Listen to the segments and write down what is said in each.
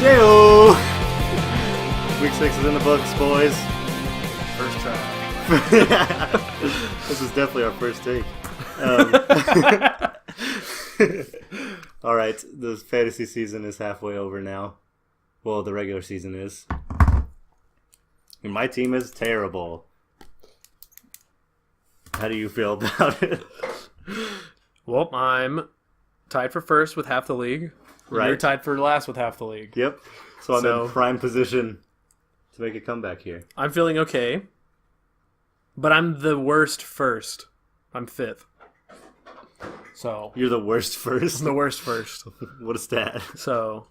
Heyo! Week 6 is in the books, boys. First try. This is definitely our first take. All right, the fantasy season is halfway over now. Well, the regular season is. And my team is terrible. How do you feel about it? Well, I'm tied for first with half the league. Right. You're tied for last with half the league. Yep. So I'm in prime position to make a comeback here. I'm feeling okay, but I'm the worst first. I'm fifth. So You're the worst first? I'm the worst first. What a stat. So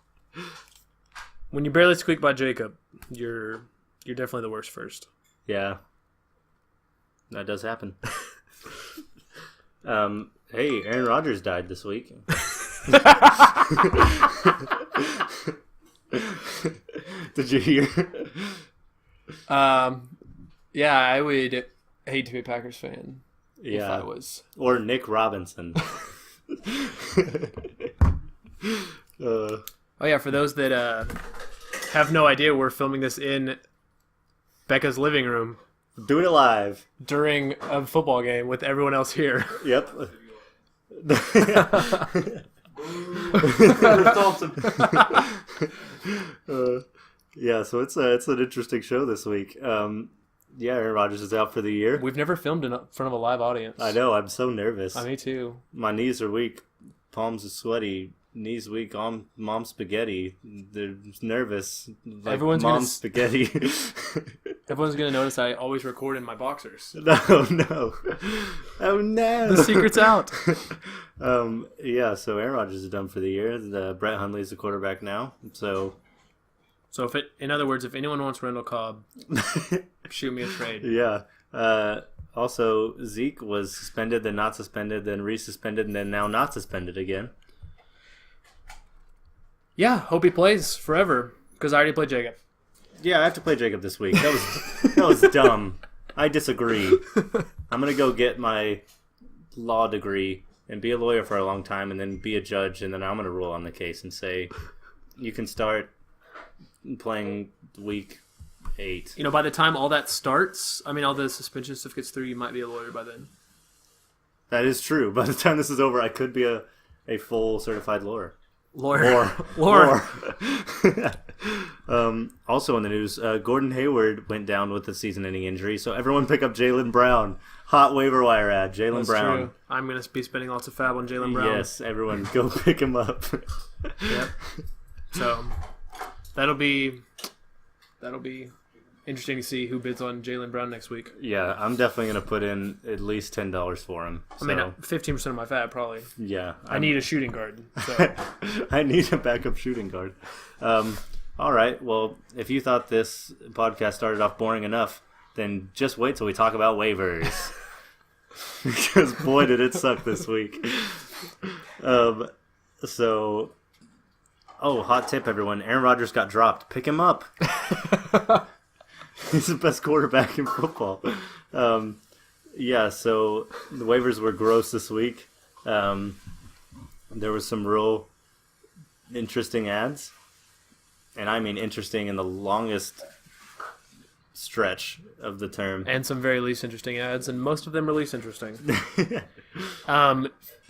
when you barely squeak by Jacob, you're definitely the worst first. Yeah. That does happen. Hey, Aaron Rodgers died this week. Did you hear? Yeah, I would hate to be a Packers fan if I was. Or Nick Robinson. Oh yeah, for those that have no idea, we're filming this in Becca's living room Doing it live. during a football game with everyone else here. Yep. Yeah, so it's an interesting show this week. Yeah, Aaron Rodgers is out for the year. We've never filmed in front of a live audience. I know, I'm so nervous. Me too. My knees are weak, palms are sweaty, knees weak, mom spaghetti. They're nervous. Like Everyone's mom gonna spaghetti. Everyone's gonna notice I always record in my boxers. No. Oh no. The secret's out. Yeah, so Aaron Rodgers is done for the year. Brett Hundley's the quarterback now. So In other words, if anyone wants Randall Cobb, shoot me a trade. yeah. Also, Zeke was suspended, then not suspended, then resuspended, and then now not suspended again. Yeah, hope he plays forever because I already played Jacob. Yeah, I have to play Jacob this week. That was dumb. I disagree. I'm gonna go get my law degree and be a lawyer for a long time, and then be a judge, and then I'm gonna rule on the case and say you can start playing week 8. You know, by the time all that starts, all the suspension stuff gets through, you might be a lawyer by then. That is true. By the time this is over, I could be a full certified lawyer. Lawyer. Also in the news, Gordon Hayward went down with a season-ending injury, so everyone pick up Jaylen Brown. Hot waiver wire ad, Jaylen Brown. True. I'm going to be spending lots of fab on Jaylen Brown. Yes, everyone go pick him up. Yep. So that'll be interesting to see who bids on Jaylen Brown next week. Yeah, I'm definitely going to put in at least $10 for him. So. 15% of my fab probably. Yeah. I need a shooting guard. So. I need a backup shooting guard. All right, well, if you thought this podcast started off boring enough, then just wait till we talk about waivers. Because boy, did it suck this week. Hot tip, everyone. Aaron Rodgers got dropped. Pick him up. He's the best quarterback in football. Yeah, so the waivers were gross this week. There was some real interesting ads. And I mean interesting in the longest stretch of the term. And some very least interesting ads, and most of them are least interesting.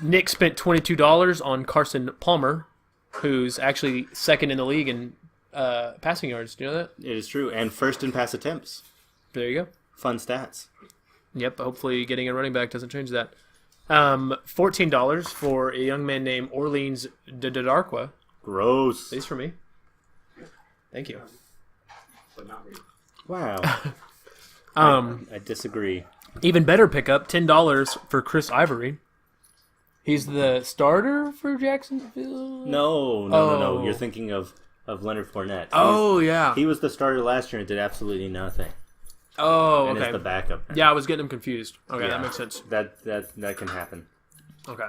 Nick spent $22 on Carson Palmer, who's actually second in the league in passing yards. Do you know that? It is true. And first in pass attempts. There you go. Fun stats. Yep, hopefully getting a running back doesn't change that. $14 for a young man named Orleans Darkwa. Gross. These for me. Thank you. Wow. I disagree. Even better pickup, $10 for Chris Ivory. He's the starter for Jacksonville? No. You're thinking of Leonard Fournette. Yeah. He was the starter last year and did absolutely nothing. Oh, and okay. And is the backup now. Yeah, I was getting him confused. Okay, Yeah, that makes sense. That can happen. Okay.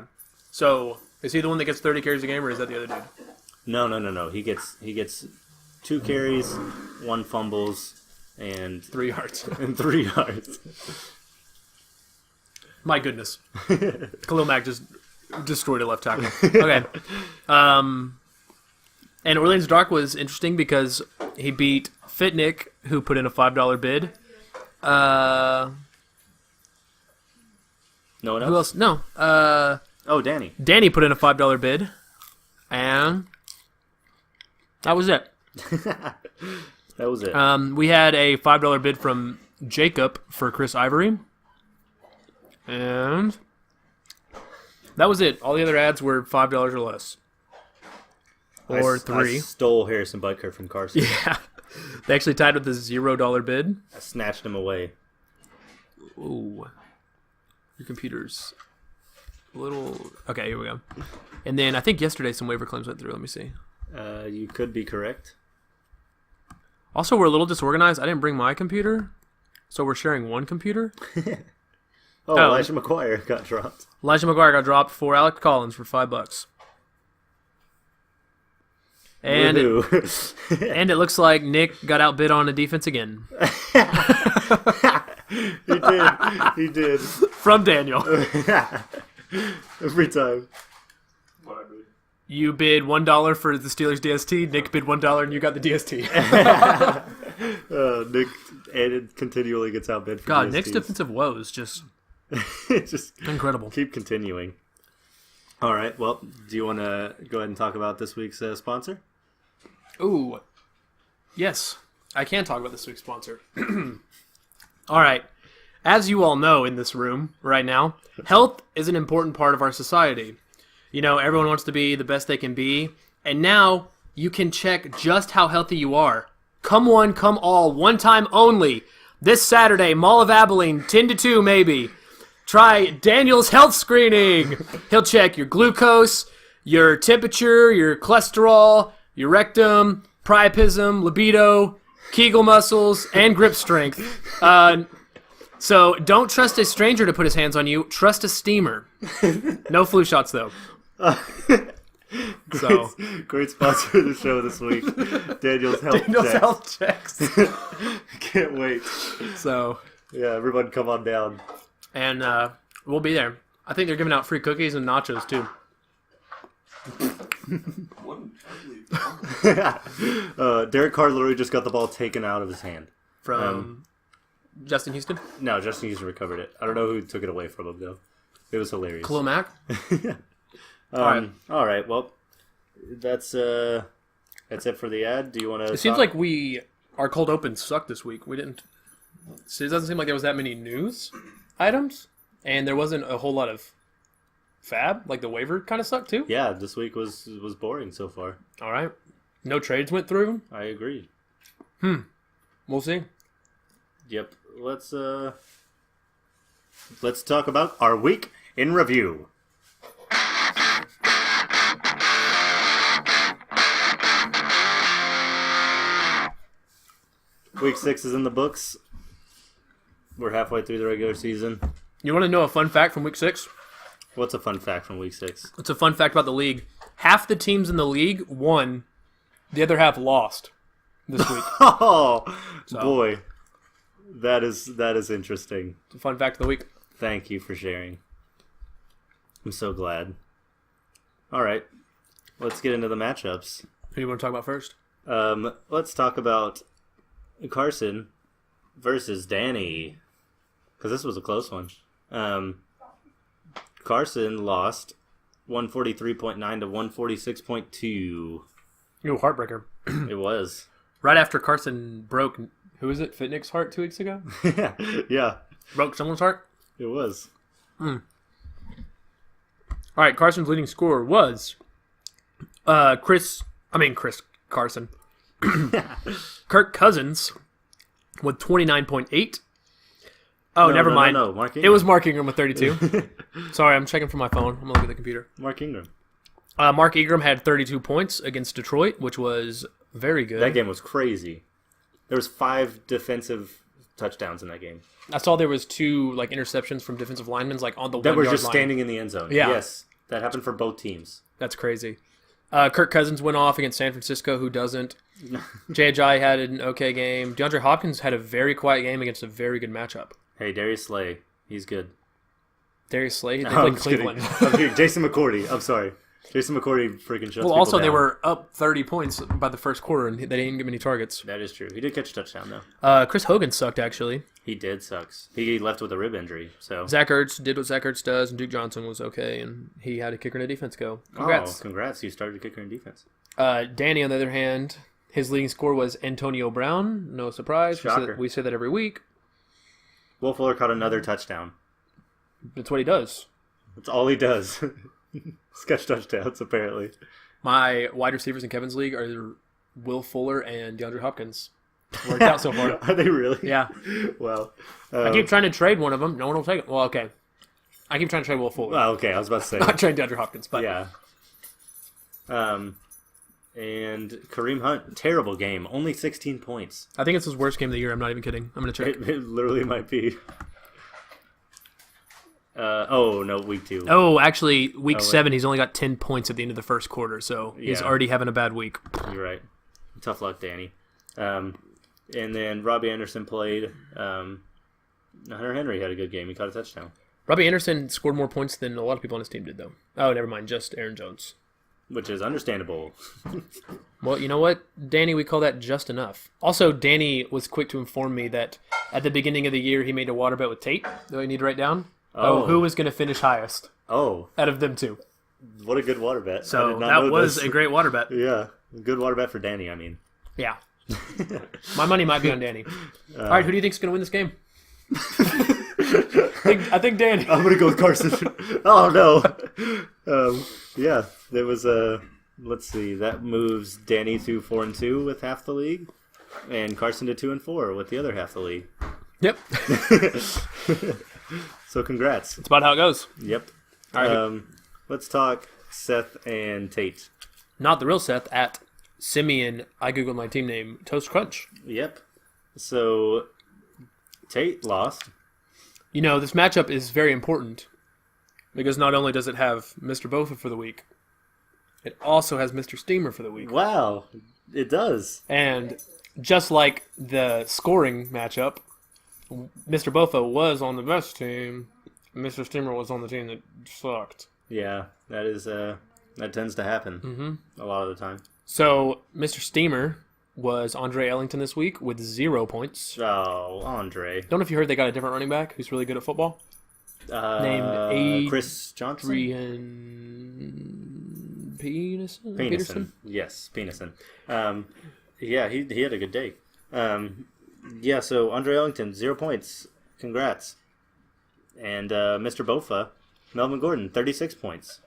So, is he the one that gets 30 carries a game, or is that the other dude? No. He gets 2 carries, 1 fumbles, and 3 yards. and 3 yards. My goodness. Khalil Mack just destroyed a left tackle. Okay. And Orleans Dark was interesting because he beat Fitnick, who put in a $5 bid. No one else? Who else? No. Danny. Danny put in a $5 bid. And that was it. That was it. We had a $5 bid from Jacob for Chris Ivory. And that was it. All the other ads were $5 or less. Or $3. I stole Harrison Butker from Carson. Yeah. They actually tied with a $0 bid. I snatched him away. Ooh. Your computer's a little... Okay, here we go. And then I think yesterday some waiver claims went through. Let me see. You could be correct. Also, we're a little disorganized. I didn't bring my computer, so we're sharing one computer. Elijah McGuire got dropped. Elijah McGuire got dropped for Alec Collins for $5. And and it looks like Nick got outbid on a defense again. He did. From Daniel. Every time. You bid $1 for the Steelers DST. Nick bid $1 and you got the DST. Nick continually gets outbid for God, DSTs. Nick's defensive woes just incredible. Keep continuing. All right. Well, do you want to go ahead and talk about this week's sponsor? Ooh. Yes. I can talk about this week's sponsor. All right. As you all know in this room right now, health is an important part of our society. You know, everyone wants to be the best they can be. And now you can check just how healthy you are. Come one, come all, one time only. This Saturday, Mall of Abilene, 10 to 2 maybe. Try Daniel's health screening. He'll check your glucose, your temperature, your cholesterol, your rectum, priapism, libido, Kegel muscles, and grip strength. So don't trust a stranger to put his hands on you. Trust a steamer. No flu shots, though. Great sponsor of the show this week. Daniel's health checks. Can't wait. So yeah, everyone come on down. And we'll be there. I think they're giving out free cookies and nachos, too. Derek Carr literally just got the ball taken out of his hand. From Justin Houston? No, Justin Houston recovered it. I don't know who took it away from him, though. It was hilarious. Khalil Mack? All right. Well, that's it for the ad. Do you want to? It seems like our cold open sucked this week. We didn't. So it doesn't seem like there was that many news items, and there wasn't a whole lot of fab. Like the waiver kind of sucked too. Yeah, this week was boring so far. All right, no trades went through. I agree. We'll see. Yep. Let's talk about our week in review. Week 6 is in the books. We're halfway through the regular season. You want to know a fun fact from Week 6? What's a fun fact from Week 6? It's a fun fact about the league. Half the teams in the league won. The other half lost this week. Boy. That is interesting. It's a fun fact of the week. Thank you for sharing. I'm so glad. All right. Let's get into the matchups. Who do you want to talk about first? Let's talk about Carson versus Danny, because this was a close one. Carson lost 143.9 to 146.2. Ooh, heartbreaker. It was. Right after Carson broke, who was it, Fitnick's heart 2 weeks ago? Yeah. Broke someone's heart? It was. All right, Carson's leading scorer was Chris Carson. Kirk Cousins with 29.8. Oh, never mind. No. Mark Ingram. It was Mark Ingram with 32. Sorry, I'm checking from my phone. I'm looking at the computer. Mark Ingram. Mark Ingram had 32 points against Detroit, which was very good. That game was crazy. There was 5 defensive touchdowns in that game. I saw there was 2 interceptions from defensive linemen on the 1 that were yard just line. standing in the end zone. Yeah. Yes, that happened for both teams. That's crazy. Kirk Cousins went off against San Francisco, who doesn't. J.J. had an okay game. DeAndre Hopkins had a very quiet game against a very good matchup. Hey, Darius Slay, he's good. Darius Slay, they played Cleveland. I'm kidding. Jason McCourty, I'm sorry. Jason McCourty freaking shuts Well, people also down. they were up 30 points by the first quarter, and they didn't give many targets. That is true. He did catch a touchdown, though. Chris Hogan sucked, actually. He did sucks. He left with a rib injury, so... Zach Ertz did what Zach Ertz does, and Duke Johnson was okay, and he had a kicker and a defense go. Congrats. Oh, congrats. You started kicker in defense. Danny, on the other hand, his leading score was Antonio Brown. No surprise. Shocker. We say that every week. Will Fuller caught another touchdown. That's what he does. That's all he does. Sketch touchdowns, apparently. My wide receivers in Kevin's league are Will Fuller and DeAndre Hopkins. Worked out so far. Are they really? Yeah. Well, I keep trying to trade one of them. No one will take it. Well, okay. I keep trying to trade Will Fuller. well, okay, I was about to say. Not trade DeAndre Hopkins, but Yeah. And Kareem Hunt, terrible game. Only 16 points. I think it's his worst game of the year. I'm not even kidding. I'm going to check. It literally might be. Oh, no, week 2. Oh, actually, week wait. 7, he's only got 10 points at the end of the first quarter, so he's Yeah. already having a bad week. You're right. Tough luck, Danny. And then Robbie Anderson played. Hunter Henry had a good game. He caught a touchdown. Robbie Anderson scored more points than a lot of people on his team did, though. Oh, never mind. Just Aaron Jones. Which is understandable. Well, you know what, Danny? We call that just enough. Also, Danny was quick to inform me that at the beginning of the year, he made a water bet with Tate. Do I need to write down? Oh. Who was going to finish highest Oh, out of them two? what a good water bet. I So did not that know was this. a great water bet. Yeah, good water bet for Danny, I mean. Yeah. My money might be on Danny. All right, who do you think's going to win this game? I think Danny. I'm going to go with Carson. Oh, no. Yeah, there was a... Let's see. That moves Danny to 4-2 with half the league, and Carson to 2-4 with the other half the league. Yep. So congrats. That's about how it goes. Yep. All right. Let's talk Seth and Tate. Not the real Seth, at Simeon, I googled my team name, Toast Crunch. Yep. So Tate lost. You know, this matchup is very important because not only does it have Mr. Bofa for the week, it also has Mr. Steamer for the week. Wow, it does. And just like the scoring matchup, Mr. Bofa was on the best team. Mr. Steamer was on the team that sucked. Yeah, that is that tends to happen a lot of the time. So, Mr. Steamer was Andre Ellington this week with 0 points. Oh, Andre. Don't know if you heard they got a different running back who's really good at football. Named Chris Johnson? Adrian Peterson? Peterson. Yes, Peterson. Yeah, he had a good day. Yeah, so Andre Ellington, 0 points. Congrats. And Mr. Bofa, Melvin Gordon, 36 points.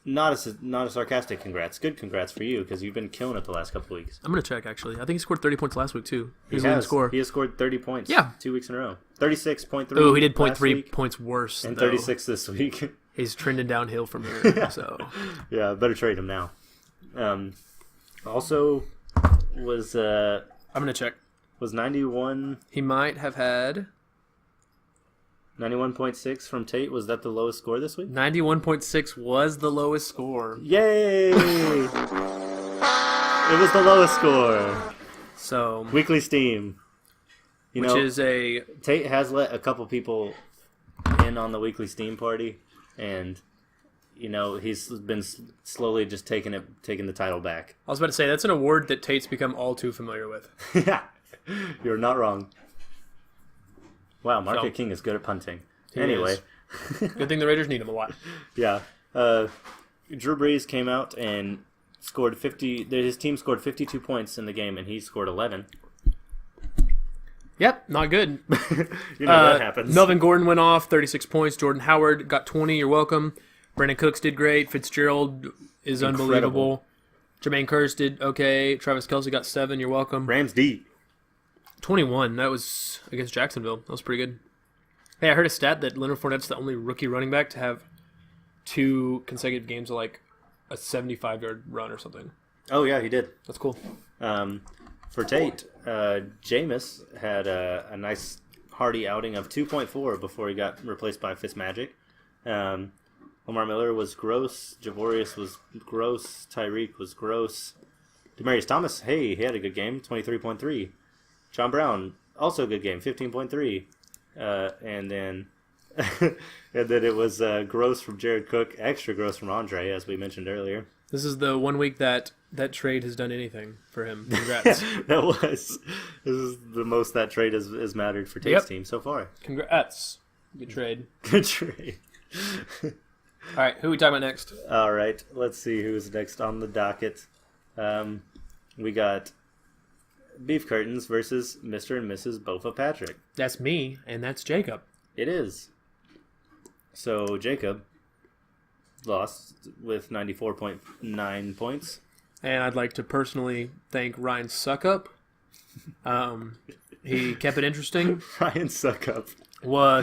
Not a sarcastic congrats. Good congrats for you because you've been killing it the last couple of weeks. I'm going to check, actually. I think he scored 30 points last week, too. He was the leading scorer. He has scored 30 points. Yeah. 2 weeks in a row. 36.3. Oh, he did last 0.3 week, points worse. and though. 36 this week. He's trending downhill from here. So Yeah, better trade him now. Also, was I'm going to check. 91. He might have had 91.6 from Tate. Was that the lowest score this week? 91.6 was the lowest score. Yay! It was the lowest score. So, Weekly Steam. which is a Tate has let a couple people in on the Weekly Steam party, and he's been slowly just taking the title back. I was about to say that's an award that Tate's become all too familiar with. You're not wrong. Wow, Market So, King is good at punting. he Anyway, Good thing the Raiders need him a lot. yeah. Drew Brees came out and scored 50. His team scored 52 points in the game, and he scored 11. Yep, not good. That happens. Melvin Gordon went off, 36 points. Jordan Howard got 20. You're welcome. Brandon Cooks did great. Fitzgerald is unbelievable. Jermaine Kearse did okay. Travis Kelce got 7. You're welcome. Rams D. 21. That was against Jacksonville. That was pretty good. Hey, I heard a stat that Leonard Fournette's the only rookie running back to have 2 consecutive games of like a 75-yard run or something. Oh yeah, he did. That's cool. For Tate, Jameis had a nice hearty outing of 2.4 before he got replaced by Fitzmagic. Lamar Miller was gross. Javorius was gross. Tyreek was gross. Demaryius Thomas, hey, he had a good game, 23.3. John Brown, also a good game, 15.3. And then And then it was gross from Jared Cook, extra gross from Andre, as we mentioned earlier. This is the 1 week that trade has done anything for him. Congrats. This is the most that trade has mattered for Tate's team so far. Congrats. Good trade. Good trade. All right, who are we talking about next? All right, let's see who's next on the docket. We got Beef Curtains versus Mr. and Mrs. Bofa Patrick. That's me, and that's Jacob. It is. So Jacob lost with 94.9 points. And I'd like to personally thank Ryan Suckup. He kept it interesting. Ryan Suckup.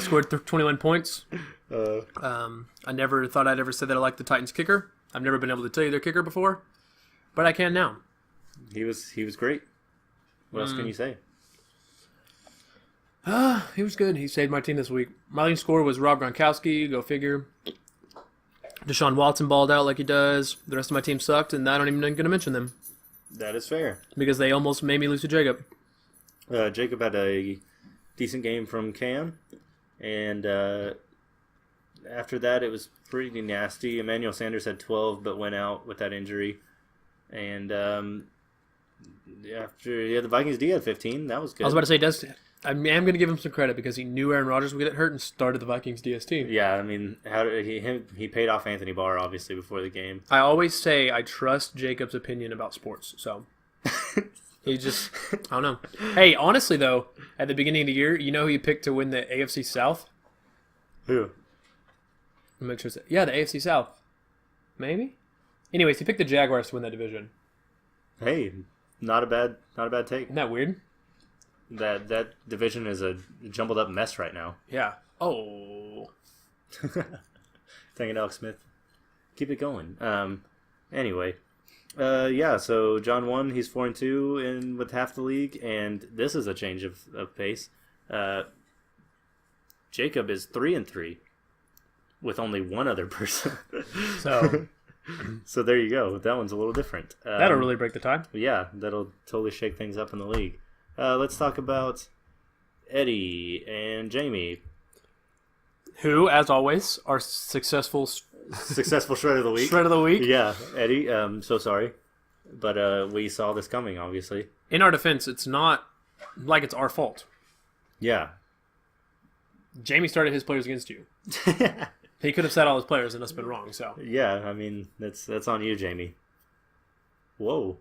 Scored 21 points. I never thought I'd ever say that I liked the Titans kicker. I've never been able to tell you their kicker before, but I can now. He was great. What else can you say? He was good. He saved my team this week. My leading scorer was Rob Gronkowski. Go figure. Deshaun Watson balled out like he does. The rest of my team sucked, and I don't even going to mention them. That is fair. Because they almost made me lose to Jacob. Jacob had a decent game from Cam, and after that it was pretty nasty. Emmanuel Sanders had 12 but went out with that injury. And the Vikings D had 15. That was good. I was about to say, I am going to give him some credit because he knew Aaron Rodgers would get hurt and started the Vikings DST. Yeah, I mean, he paid off Anthony Barr, obviously, before the game. I always say I trust Jacob's opinion about sports, so he just, I don't know. Hey, honestly, though, at the beginning of the year, you know who you picked to win the AFC South? Who? Make sure the AFC South. Maybe? Anyways, he picked the Jaguars to win that division. Hey, not a bad take. Isn't that weird? That division is a jumbled up mess right now. Yeah. Oh. Dang it, Alex Smith. Keep it going. Anyway. So John won. He's 4-2 in with half the league, and this is a change of pace. Jacob is 3-3 with only one other person. So there you go. That one's a little different. That'll really break the tie. Yeah, that'll totally shake things up in the league. Let's talk about Eddie and Jamie, who, as always, are successful shred of the week. Shred of the week. Yeah, Eddie. So sorry, but we saw this coming. Obviously, in our defense, it's not like it's our fault. Yeah, Jamie started his players against you. He could have said all his players and us been wrong. So yeah, I mean that's on you, Jamie. Whoa.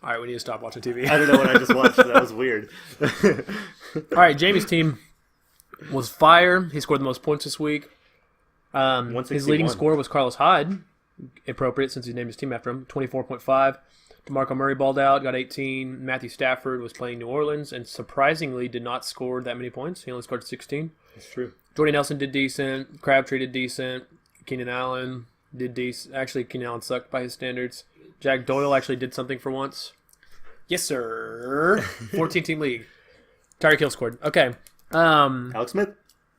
All right, we need to stop watching TV. I don't know what I just watched. That was weird. All right, Jamie's team was fire. He scored the most points this week. His leading scorer was Carlos Hyde, appropriate since he named his team after him, 24.5. DeMarco Murray balled out, got 18. Matthew Stafford was playing New Orleans and surprisingly did not score that many points. He only scored 16. That's true. Jordy Nelson did decent. Crabtree did decent. Keenan Allen did decent. Actually, Keenan Allen sucked by his standards. Jack Doyle actually did something for once. Yes, sir. 14-team league. Tyreek Hill scored. Okay. Alex Smith.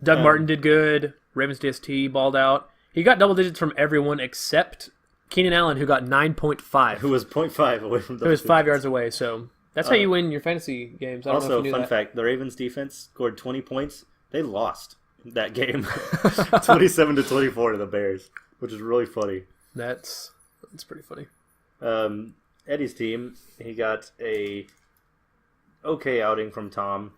Doug Martin did good. Ravens DST balled out. He got double digits from everyone except Keenan Allen, who got 9.5. Who was 0.5 away from Who was 5 yards away. So that's how you win your fantasy games. I don't know if you knew fun that. fact, the Ravens defense scored 20 points. They lost that game. 27-24 to the Bears, which is really funny. That's pretty funny. Eddie's team, he got a okay outing from Tom.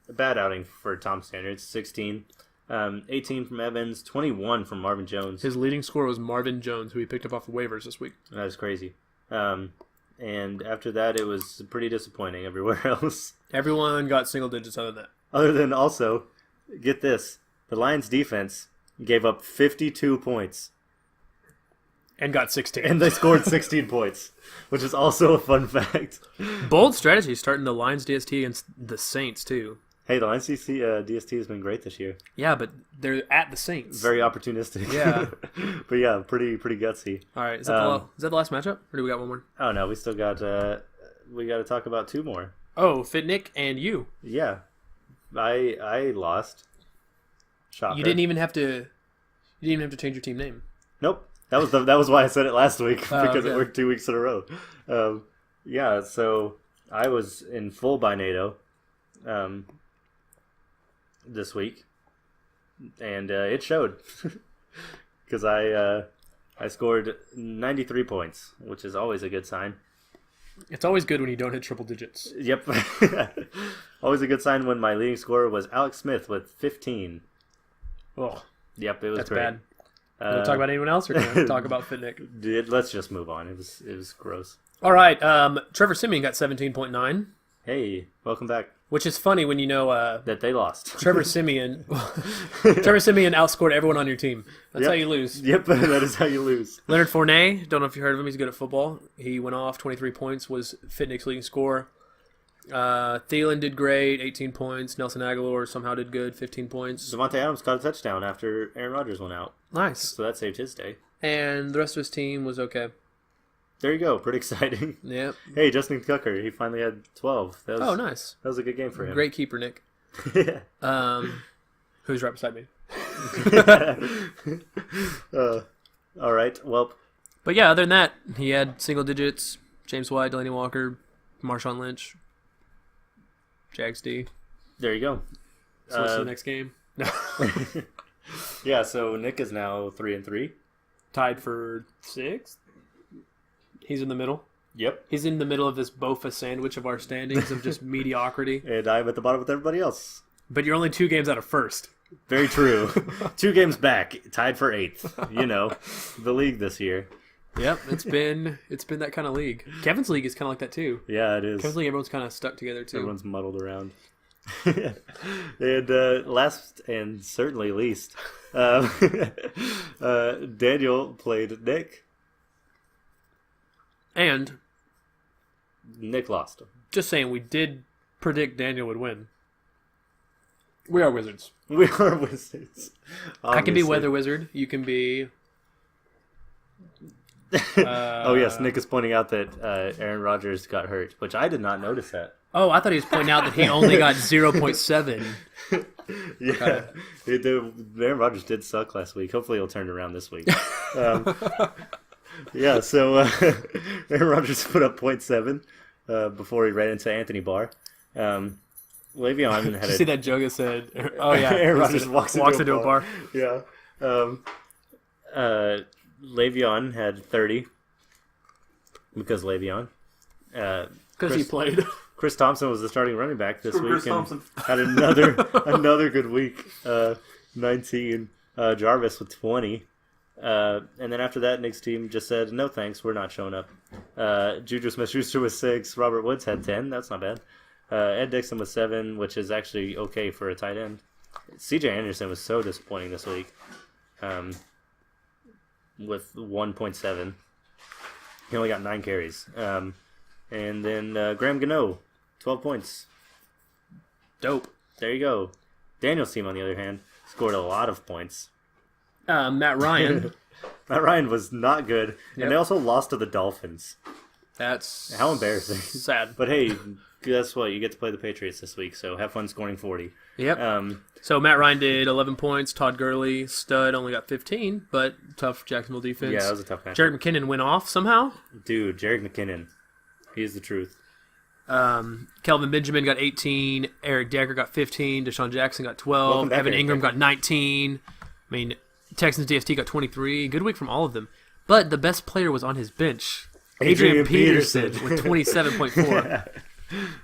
A bad outing for Tom standards, 16. 18 from Evans, 21 from Marvin Jones. His leading scorer was Marvin Jones, who he picked up off of waivers this week. That was crazy. And after that, it was pretty disappointing everywhere else. Everyone got single digits other than that. Other than also, get this, the Lions defense gave up 52 points. And got 16. And they scored 16 points, which is also a fun fact. Bold strategy starting the Lions DST against the Saints, too. Hey, the Lions DST has been great this year. Yeah, but they're at the Saints. Very opportunistic. Yeah. But yeah, pretty gutsy. All right, is that the last matchup? Or do we got one more? Oh, no, we still got, we got to talk about two more. Oh, Fit Nick and you. Yeah. I lost. Shocker. You didn't even have to change your team name. Nope. That was why I said it last week, because it okay. worked 2 weeks in a row. Yeah, so I was in full Binado. this week, and it showed because I scored 93 points, which is always a good sign. It's always good when you don't hit triple digits. Yep. Always a good sign when my leading scorer was Alex Smith with 15. Oh, Yep, it was that's great. bad. You want to talk about anyone else, or can I talk about Fitnick? Let's just move on. It was gross. All right. Trevor Siemian got 17.9, Hey, welcome back. which is funny when you know That they lost. Trevor Siemian. Trevor Siemian outscored everyone on your team. That's Yep. how you lose. Yep, that is how you lose. Leonard Fournette, don't know if you heard of him. He's good at football. He went off 23 points, was Fitnick's leading scorer. Thielen did great, 18 points. Nelson Aguilar somehow did good, 15 points. Devontae Adams caught a touchdown after Aaron Rodgers went out, Nice. so that saved his day. And the rest of his team was okay. There you go. Pretty exciting. Yep. Hey, Justin Tucker, he finally had 12. That was, Oh, nice. That was a good game for him. Great keeper, Nick. Yeah. Who's right beside me? All right. Well, But yeah, other than that, he had single digits. James White, Delaney Walker, Marshawn Lynch, Jags D. there you go. So what's the next game? No. Yeah, so Nick is now 3-3. Tied for 6th. He's in the middle. Yep. He's in the middle of this Bofa sandwich of our standings of just mediocrity. And I'm at the bottom with everybody else. But you're only 2 games out of first. Very true. 2 games back, tied for 8th. You know, the league this year. Yep, it's been that kind of league. Kevin's league is kind of like that too. Yeah, it is. Kevin's league, everyone's kind of stuck together too. Everyone's muddled around. And last and certainly least, Daniel played Nick. And Nick lost. just saying, we did predict Daniel would win. We are wizards. We are wizards. I can be Obviously. weather wizard. You can be. Oh yes, Nick is pointing out that Aaron Rodgers got hurt, which I did not notice that. Oh, I thought he was pointing out that he only got 0.7. Yeah, Aaron Rodgers did suck last week. Hopefully, he'll turn it around this week. Yeah, so Aaron Rodgers put up 0.7 before he ran into Anthony Barr. Le'Veon had Did you see that joke that said, "Oh yeah, Aaron Rodgers walks into a bar." Yeah. Le'Veon had 30 because Le'Veon. Because he played. Chris Thompson was the starting running back this week Chris and Thompson. had another good week. 19. Jarvis with 20. And then after that, Nick's team just said, no thanks, we're not showing up. Juju Smith-Schuster with 6. Robert Woods had 10. That's not bad. Ed Dixon with 7, which is actually okay for a tight end. CJ Anderson was so disappointing this week with 1.7. He only got 9 carries. And then Graham Gano, 12 points. Dope. There you go. Daniel's team, on the other hand, scored a lot of points. Matt Ryan. Matt Ryan was not good. Yep. And they also lost to the Dolphins. That's How embarrassing. sad. But hey, guess what? You get to play the Patriots this week, so have fun scoring 40. Yep. So Matt Ryan did 11 points. Todd Gurley, stud, only got 15, but tough Jacksonville defense. Yeah, that was a tough match. Jared McKinnon went off somehow. Dude, Jared McKinnon. He's the truth. Kelvin Benjamin got 18. Eric Decker got 15. Deshaun Jackson got 12. Welcome back, Evan Eric Ingram Decker. got 19. I mean, Texans DST got 23. Good week from all of them. But the best player was on his bench. Adrian Peterson with 27.4.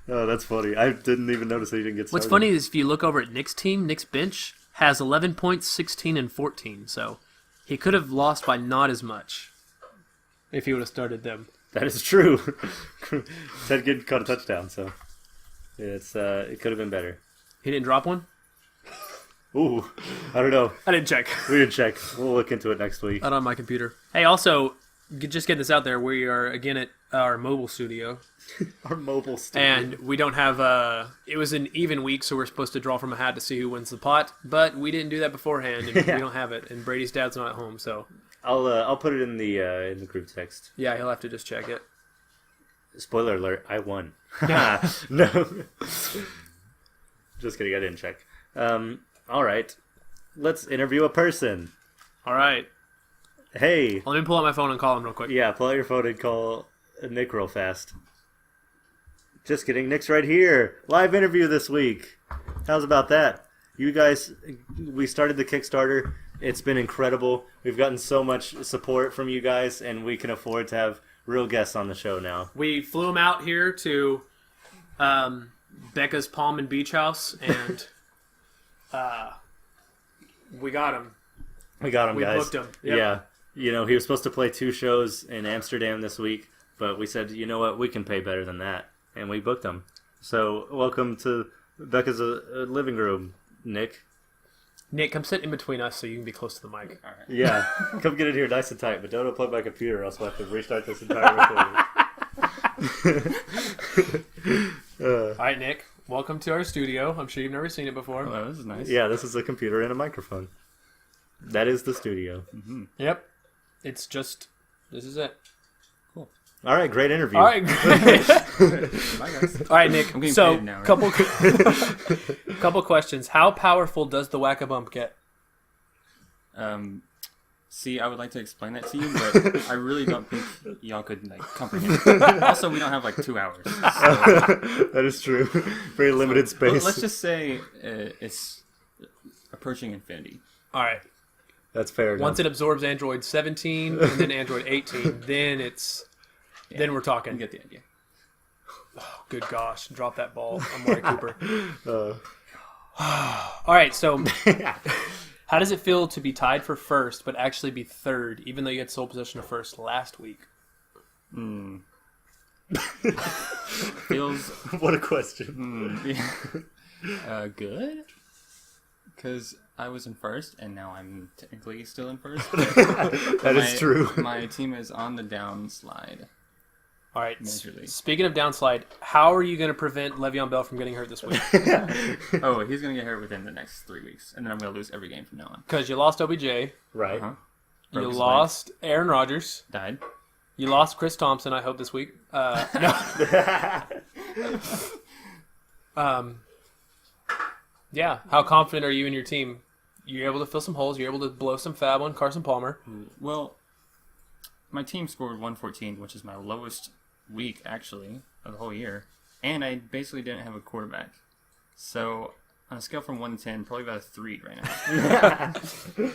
Oh, that's funny. I didn't even notice that he didn't get started. What's funny is if you look over at Nick's team, Nick's bench has 11 points, 16, and 14. So he could have lost by not as much if he would have started them. That is true. Ted Ginn caught a touchdown, so it's it could have been better. He didn't drop one? Ooh, I don't know. I didn't check. We didn't check. We'll look into it next week. Not on my computer. Hey, also, just getting this out there, we are again at our mobile studio. Our mobile studio. And we don't have it was an even week, so we're supposed to draw from a hat to see who wins the pot, but we didn't do that beforehand, and Yeah. we don't have it. And Brady's dad's not at home, so I'll put it in the group text. yeah, he'll have to just check it. Spoiler alert, I won. No. Just kidding, I didn't check. All right. Let's interview a person. All right. Hey. Let me pull out my phone and call him real quick. Yeah, pull out your phone and call Nick real fast. Just kidding. Nick's right here. Live interview this week. How's about that? You guys, we started the Kickstarter. It's been incredible. We've gotten so much support from you guys, and we can afford to have real guests on the show now. We flew him out here to Becca's Palm and Beach House, and we got him. We got him, We guys. booked him. Yep. Yeah. You know, he was supposed to play 2 shows in Amsterdam this week, but we said, you know what, we can pay better than that. And we booked him. So, welcome to Becca's living room, Nick. Nick, come sit in between us so you can be close to the mic. All right. Yeah. Come get in here nice and tight, but don't unplug my computer or else we'll have to restart this entire recording. All right, Nick, welcome to our studio. I'm sure you've never seen it before. Hello, this is nice. Yeah, this is a computer and a microphone. That is the studio. Yep. This is it. Cool. All right, great interview. All right, great. Bye, guys. All right, Nick. I'm getting So, paid now, right? couple questions. How powerful does the Whack-A-Bump get? See, I would like to explain that to you, but I really don't think y'all could comprehend. Also, we don't have 2 hours. So, That is true. Very limited space. let's just say it's approaching infinity. All right. That's fair enough. Once it absorbs Android 17 and then Android 18, then then we're You talking. get the idea. Oh, good gosh, drop that ball, Amari Cooper. Uh, All right, so how does it feel to be tied for first but actually be third, even though you had sole possession of first last week? Feels what a question. good. Because I was in first, and now I'm technically still in first. That is true. My team is on the downslide. All right, Majorly. speaking of downslide, how are you going to prevent Le'Veon Bell from getting hurt this week? Oh, he's going to get hurt within the next 3 weeks, and then I'm going to lose every game from now on. Because you lost OBJ, Right. Uh-huh. you Broke his lost Aaron Rodgers, Died. you lost Chris Thompson, I hope, this week. Yeah, how confident are you in your team? You're able to fill some holes. You're able to blow some fab on Carson Palmer. Well, my team scored 114, which is my lowest week, actually, of the whole year. And I basically didn't have a quarterback. So, on a scale from 1 to 10, probably about a 3 right now.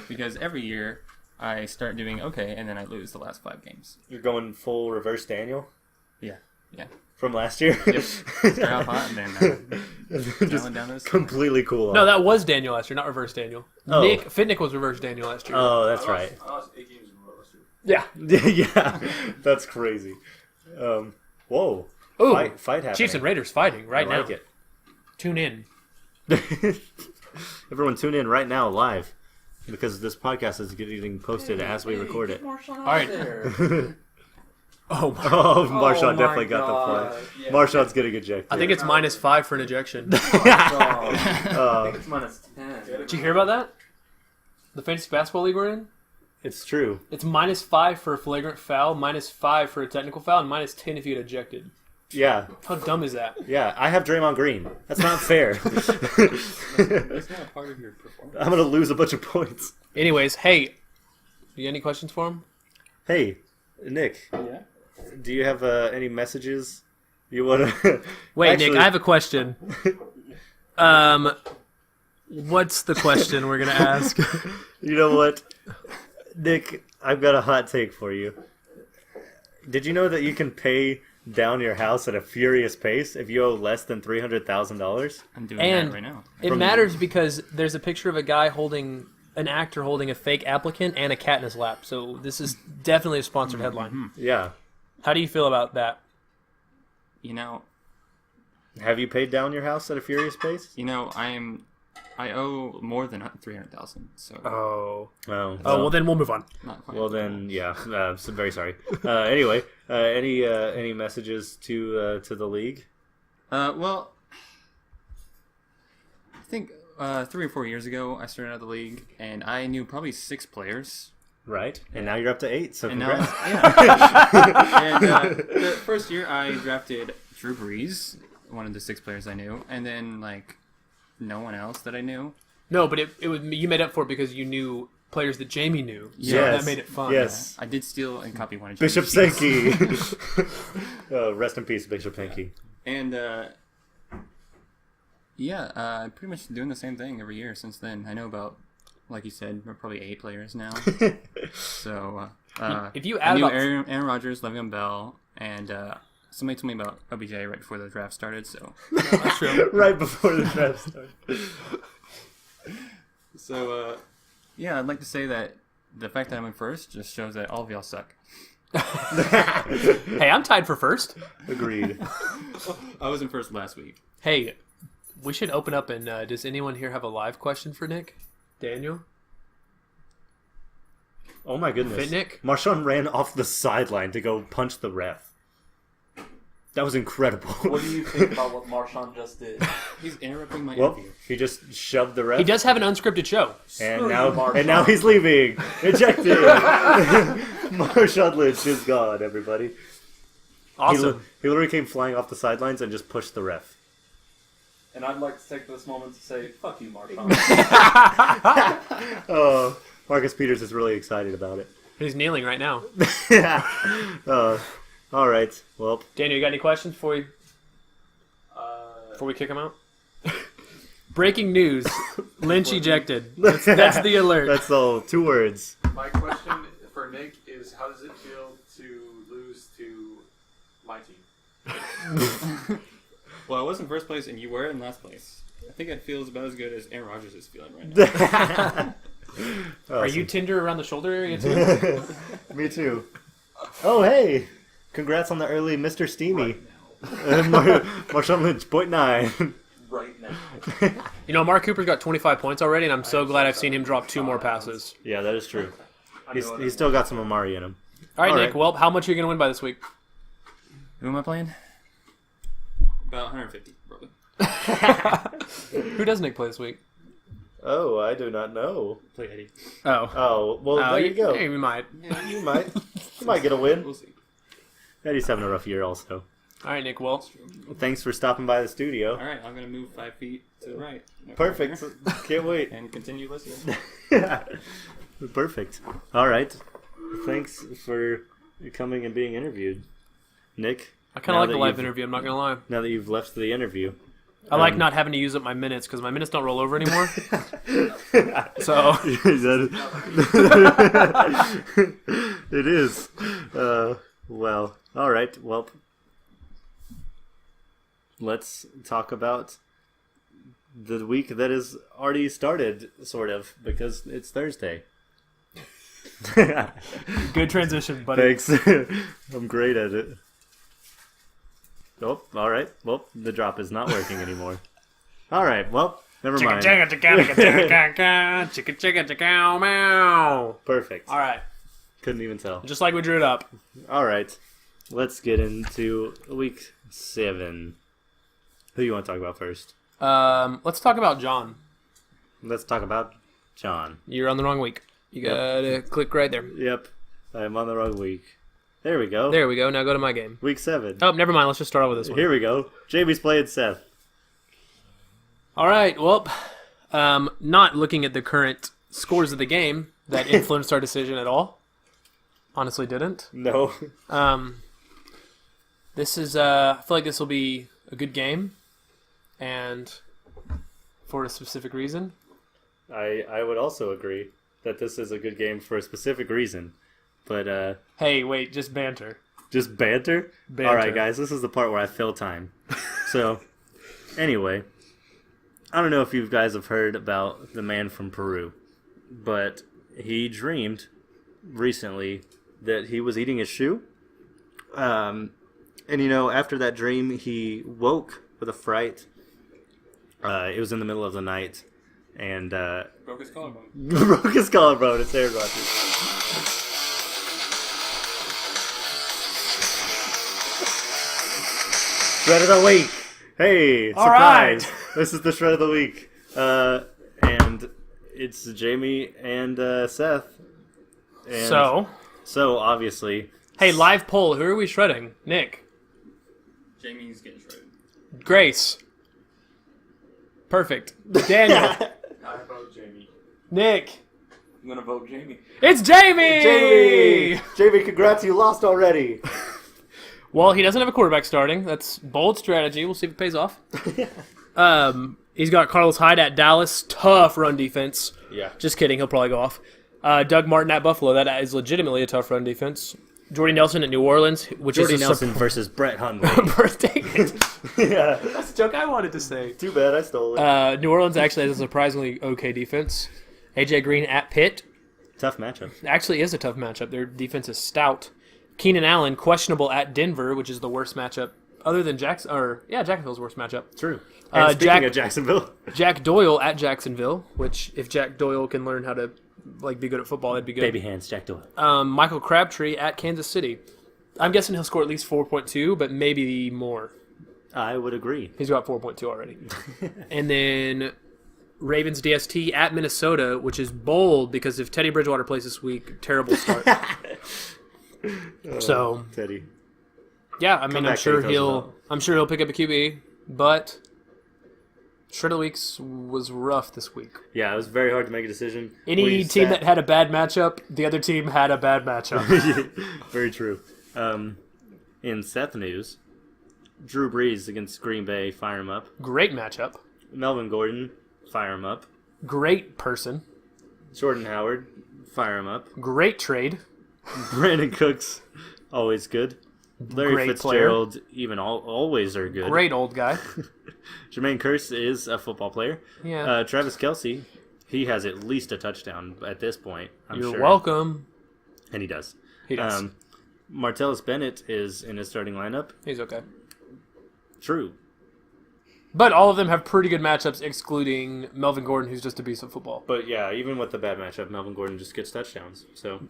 Because every year, I start doing okay, and then I lose the last 5 games. You're going full reverse Daniel Yeah. from last year? Yep. Start out hot, and then Just down those. completely cool. No, that was Daniel last year, not reverse Daniel. Oh. Fitnick was reverse Daniel last year. Oh, that's right. I lost 8 games in a row last year. Yeah. Yeah, that's crazy. Whoa. Ooh, Fight happening. Chiefs and Raiders fighting right I like now. Tune in. it. Everyone tune in right now live because this podcast is getting posted as we record it. All right. Oh, my. Oh, Marshawn Oh my definitely got the God. point. Yeah. Marshawn's getting ejected. I think it's -5 for an ejection. I think it's -10. Did you hear about that? The fantasy basketball league we're in? It's true. It's -5 for a flagrant foul, -5 for a technical foul, and -10 if you get ejected. Yeah. How dumb is that? Yeah, I have Draymond Green. That's not fair. That's not a part of your performance. I'm going to lose a bunch of points. Anyways, hey, you got any questions for him? Hey, Nick, Yeah? do you have any messages you want to... Wait, Nick, I have a question. What's the question we're gonna ask? You know what? Nick, I've got a hot take for you. Did you know that you can pay down your house at a furious pace if you owe less than $300,000? I'm doing And that right now. it matters because there's a picture of a guy holding an actor holding a fake applicant and a cat in his lap. So this is definitely a sponsored headline. Yeah. How do you feel about that? You know, Have you paid down your house at a furious pace? I owe more than 300,000. So Oh. Oh. Well, then we'll move on. not quite. Well then, yeah. So very sorry. Anyway, any messages to the league? Well, I think 3 or 4 years ago I started out the league, and I knew probably 6 players. Right. And now you're up to 8. So And congrats. now, yeah. And the first year I drafted Drew Brees, one of the 6 players I knew, and then no one else that I knew. No, but it was you made up for it because you knew players that Jamie knew. So Yes. that made it fun. Yes. I did steal and copy one of Bishop Jamie's sheets. Sankey. Rest in peace, Bishop Sankey. And yeah, pretty much doing the same thing every year since then. I know about, like you said, we're probably 8 players now. So if you add I knew about Aaron Rodgers, Le'Veon Bell, and somebody told me about OBJ right before the draft started. So that's true. Right before the draft started. So yeah, I'd like to say that the fact that I'm in first just shows that all of y'all suck. Hey, I'm tied for first. Agreed. I was in first last week. Hey, we should open up and does anyone here have a live question for Nick? Daniel? Oh my goodness. Fit Nick? Marshawn ran off the sideline to go punch the ref. That was incredible. What do you think about what Marshawn just did? He's interrupting my Well, interview. he just shoved the ref. He does have an unscripted show. And Screw now, you, Marshawn. and now he's leaving. Ejected. Marshawn Lynch is gone, everybody. Awesome. He literally came flying off the sidelines and just pushed the ref. And I'd like to take this moment to say, fuck you, Marshawn. Oh, Marcus Peters is really excited about it. He's kneeling right now. All right. Well, Daniel, you got any questions before we kick him out? Breaking news. Lynch ejected. That's the alert. that's all 2 words. My question for Nick is, how does it feel to lose to my team? Well, I was in first place and you were in last place. I think it feels about as good as Aaron Rodgers is feeling right now. Are you Tinder around the shoulder area too? Me too. Oh, hey. Congrats on the early Mr. Steamy. Marshawn Lynch, 0.9. Right now. You know, Mark Cooper's got 25 points already, and I'm so glad I've seen him drop 2 more passes. Yeah, that is true. He's still got some Amari in him. All right, All Nick. right. Well, how much are you going to win by this week? Who am I playing? About 150, probably. Who does Nick play this week? Oh, I do not know. Play Eddie. Oh. Oh, well, there you go. Hey, we might. Yeah, you might get a win. We'll see. Eddie's having a rough year also. All right, Nick. Well, Thanks for stopping by the studio. All right, I'm going to move 5 feet to the right. Perfect. Can't wait. And continue listening. Perfect. All right. Thanks for coming and being interviewed, Nick. I kind Now of like that the live you've- interview. I'm not going to lie. Now that you've left the interview. I like not having to use up my minutes because my minutes don't roll over anymore. So It is. Well, all right. Well, let's talk about the week that has already started, sort of, because it's Thursday. good transition, buddy. Thanks. I'm great at it. Oh, all right. Well, the drop is not working anymore. All right. Well, never mind. Perfect. All right, Couldn't even tell. just like we drew it up. All right. Let's get into week 7. Who do you want to talk about first? Let's talk about John. Let's talk about John. You're on the wrong week. You gotta click right there. Yep. I'm on the wrong week. There we go. There we go. Now go to my game. Week 7. Oh, never mind. Let's just start out with this one. Here we go. Jamie's playing Seth. All right. Well, not looking at the current scores of the game that influenced our decision at all. Honestly, didn't. No. This is. I feel like this will be a good game, and for a specific reason. I would also agree that this is a good game for a specific reason. But, Hey, wait, just banter. just banter? Banter. All right, guys. This is the part where I fill time. So, anyway. I don't know if you guys have heard about the man from Peru, but he dreamed recently that he was eating his shoe. And, you know, after that dream, he woke with a fright. It was in the middle of the night. And Broke his collarbone. broke his collarbone. It's Aaron Rodgers. Shred of the week. Hey, All surprise! right. This is the shred of the week, and it's Jamie and Seth. And so obviously, Hey, live poll. Who are we shredding? Nick. Jamie's getting shredded. Grace. Perfect. Daniel. I vote Jamie. Nick. I'm gonna vote Jamie. It's Jamie! Jamie, congrats! You lost already. Well, he doesn't have a quarterback starting. That's bold strategy. We'll see if it pays off. He's got Carlos Hyde at Dallas. Tough run defense. Yeah. Just kidding. He'll probably go off. Doug Martin at Buffalo. That is legitimately a tough run defense. Jordy Nelson at New Orleans, which Jordy is Nelson versus Brett Hundley. birthday. Yeah. That's a joke I wanted to say. Too bad I stole it. New Orleans actually has a surprisingly okay defense. AJ Green at Pitt. Tough matchup. Actually is a tough matchup. Their defense is stout. Keenan Allen, questionable at Denver, which is the worst matchup other than Jacksonville's worst matchup. True. And speaking of Jacksonville. Jack Doyle at Jacksonville, which if Jack Doyle can learn how to be good at football, that'd be good. Baby hands, Jack Doyle. Michael Crabtree at Kansas City. I'm guessing he'll score at least 4.2, but maybe more. I would agree. He's got 4.2 already. And then Ravens DST at Minnesota, which is bold because if Teddy Bridgewater plays this week, terrible start. So Teddy. yeah, I mean, I'm back, sure Teddy he'll pick up a QB, but Shred of the Weeks was rough this week. Yeah, it was very hard to make a decision. Any team that had a bad matchup, the other team had a bad matchup. Very true. In Seth news, Drew Brees against Green Bay, fire him up. Great matchup. Melvin Gordon, fire him up. Great person. Jordan Howard, fire him up. Great trade. Brandon Cooks, always good. Larry Great Fitzgerald, even always are good. Great old guy. Jermaine Kearse is a football player. Yeah. Travis Kelce, he has at least a touchdown at this point, I'm You're sure. welcome. And he does. He does. Martellus Bennett is in his starting lineup. He's okay. True. But all of them have pretty good matchups, excluding Melvin Gordon, who's just a beast of football. But yeah, even with the bad matchup, Melvin Gordon just gets touchdowns. So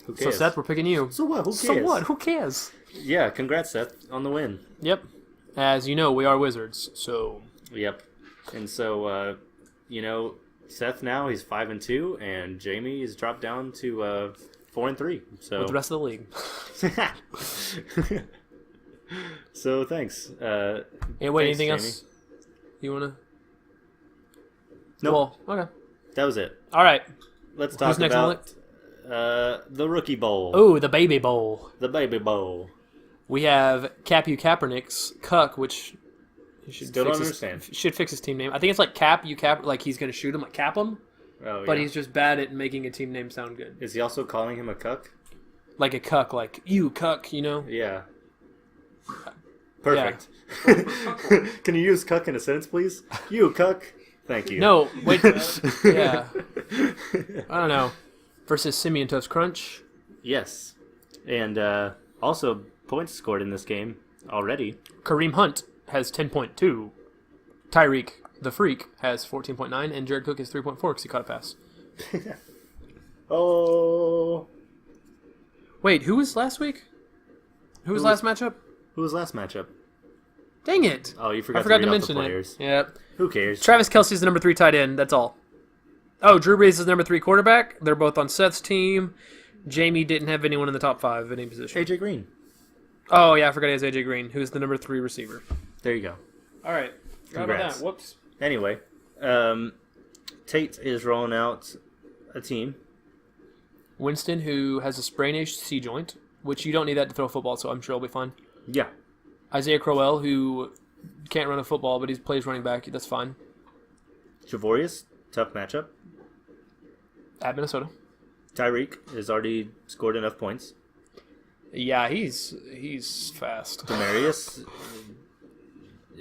who So cares? Seth, we're picking you. So what? Who cares? So what? Who cares? Yeah, congrats, Seth, on the win. Yep. As you know, we are wizards, so Yep. And so, Seth now he's 5-2, and Jamie is dropped down to 4-3. So with the rest of the league. So thanks. Wait, thanks, anything Jamie. else you want to? Nope. Well, okay. That was it. All right. Let's talk Who's next on about the Rookie Bowl. Oh, the Baby Bowl. The Baby Bowl. We have Capu Kaepernick's Cuck, which he should Still fix don't his, understand. should fix his team name. I think it's like Cap, like he's going to shoot him, like Cap him, Oh, but yeah. he's just bad at making a team name sound good. Is he also calling him a cuck? Like a cuck, like, you cuck, you know? Yeah. Perfect. Can you use cuck in a sentence, please? You cuck. Thank you. No, wait. Yeah. I don't know. Versus Simeon Toast Crunch. Yes. And also points scored in this game already. Kareem Hunt has 10.2. Tyreek, the Freak, has 14.9. And Jared Cook has 3.4 because he caught a pass. Oh. Wait, who was last week? Who was last matchup? Who was last matchup? Dang it. Oh, you forgot, I forgot to read off mention the players. it. Yep. Who cares? Travis Kelce's the number 3 tight end. That's all. Oh, Drew Brees is number 3 quarterback. They're both on Seth's team. Jamie didn't have anyone in the top 5 at any position. AJ Green. Oh, yeah, I forgot he has AJ Green, who's the number 3 receiver. There you go. All right. Forgot about Congrats. that. Whoops. Anyway, Tate is rolling out a team. Winston, who has a sprained HC joint, which you don't need that to throw a football, so I'm sure he'll be fine. Yeah. Isaiah Crowell, who can't run a football, but he plays running back. That's fine. Javorius, tough matchup. At Minnesota. Tyreek has already scored enough points. Yeah, he's fast. Demarius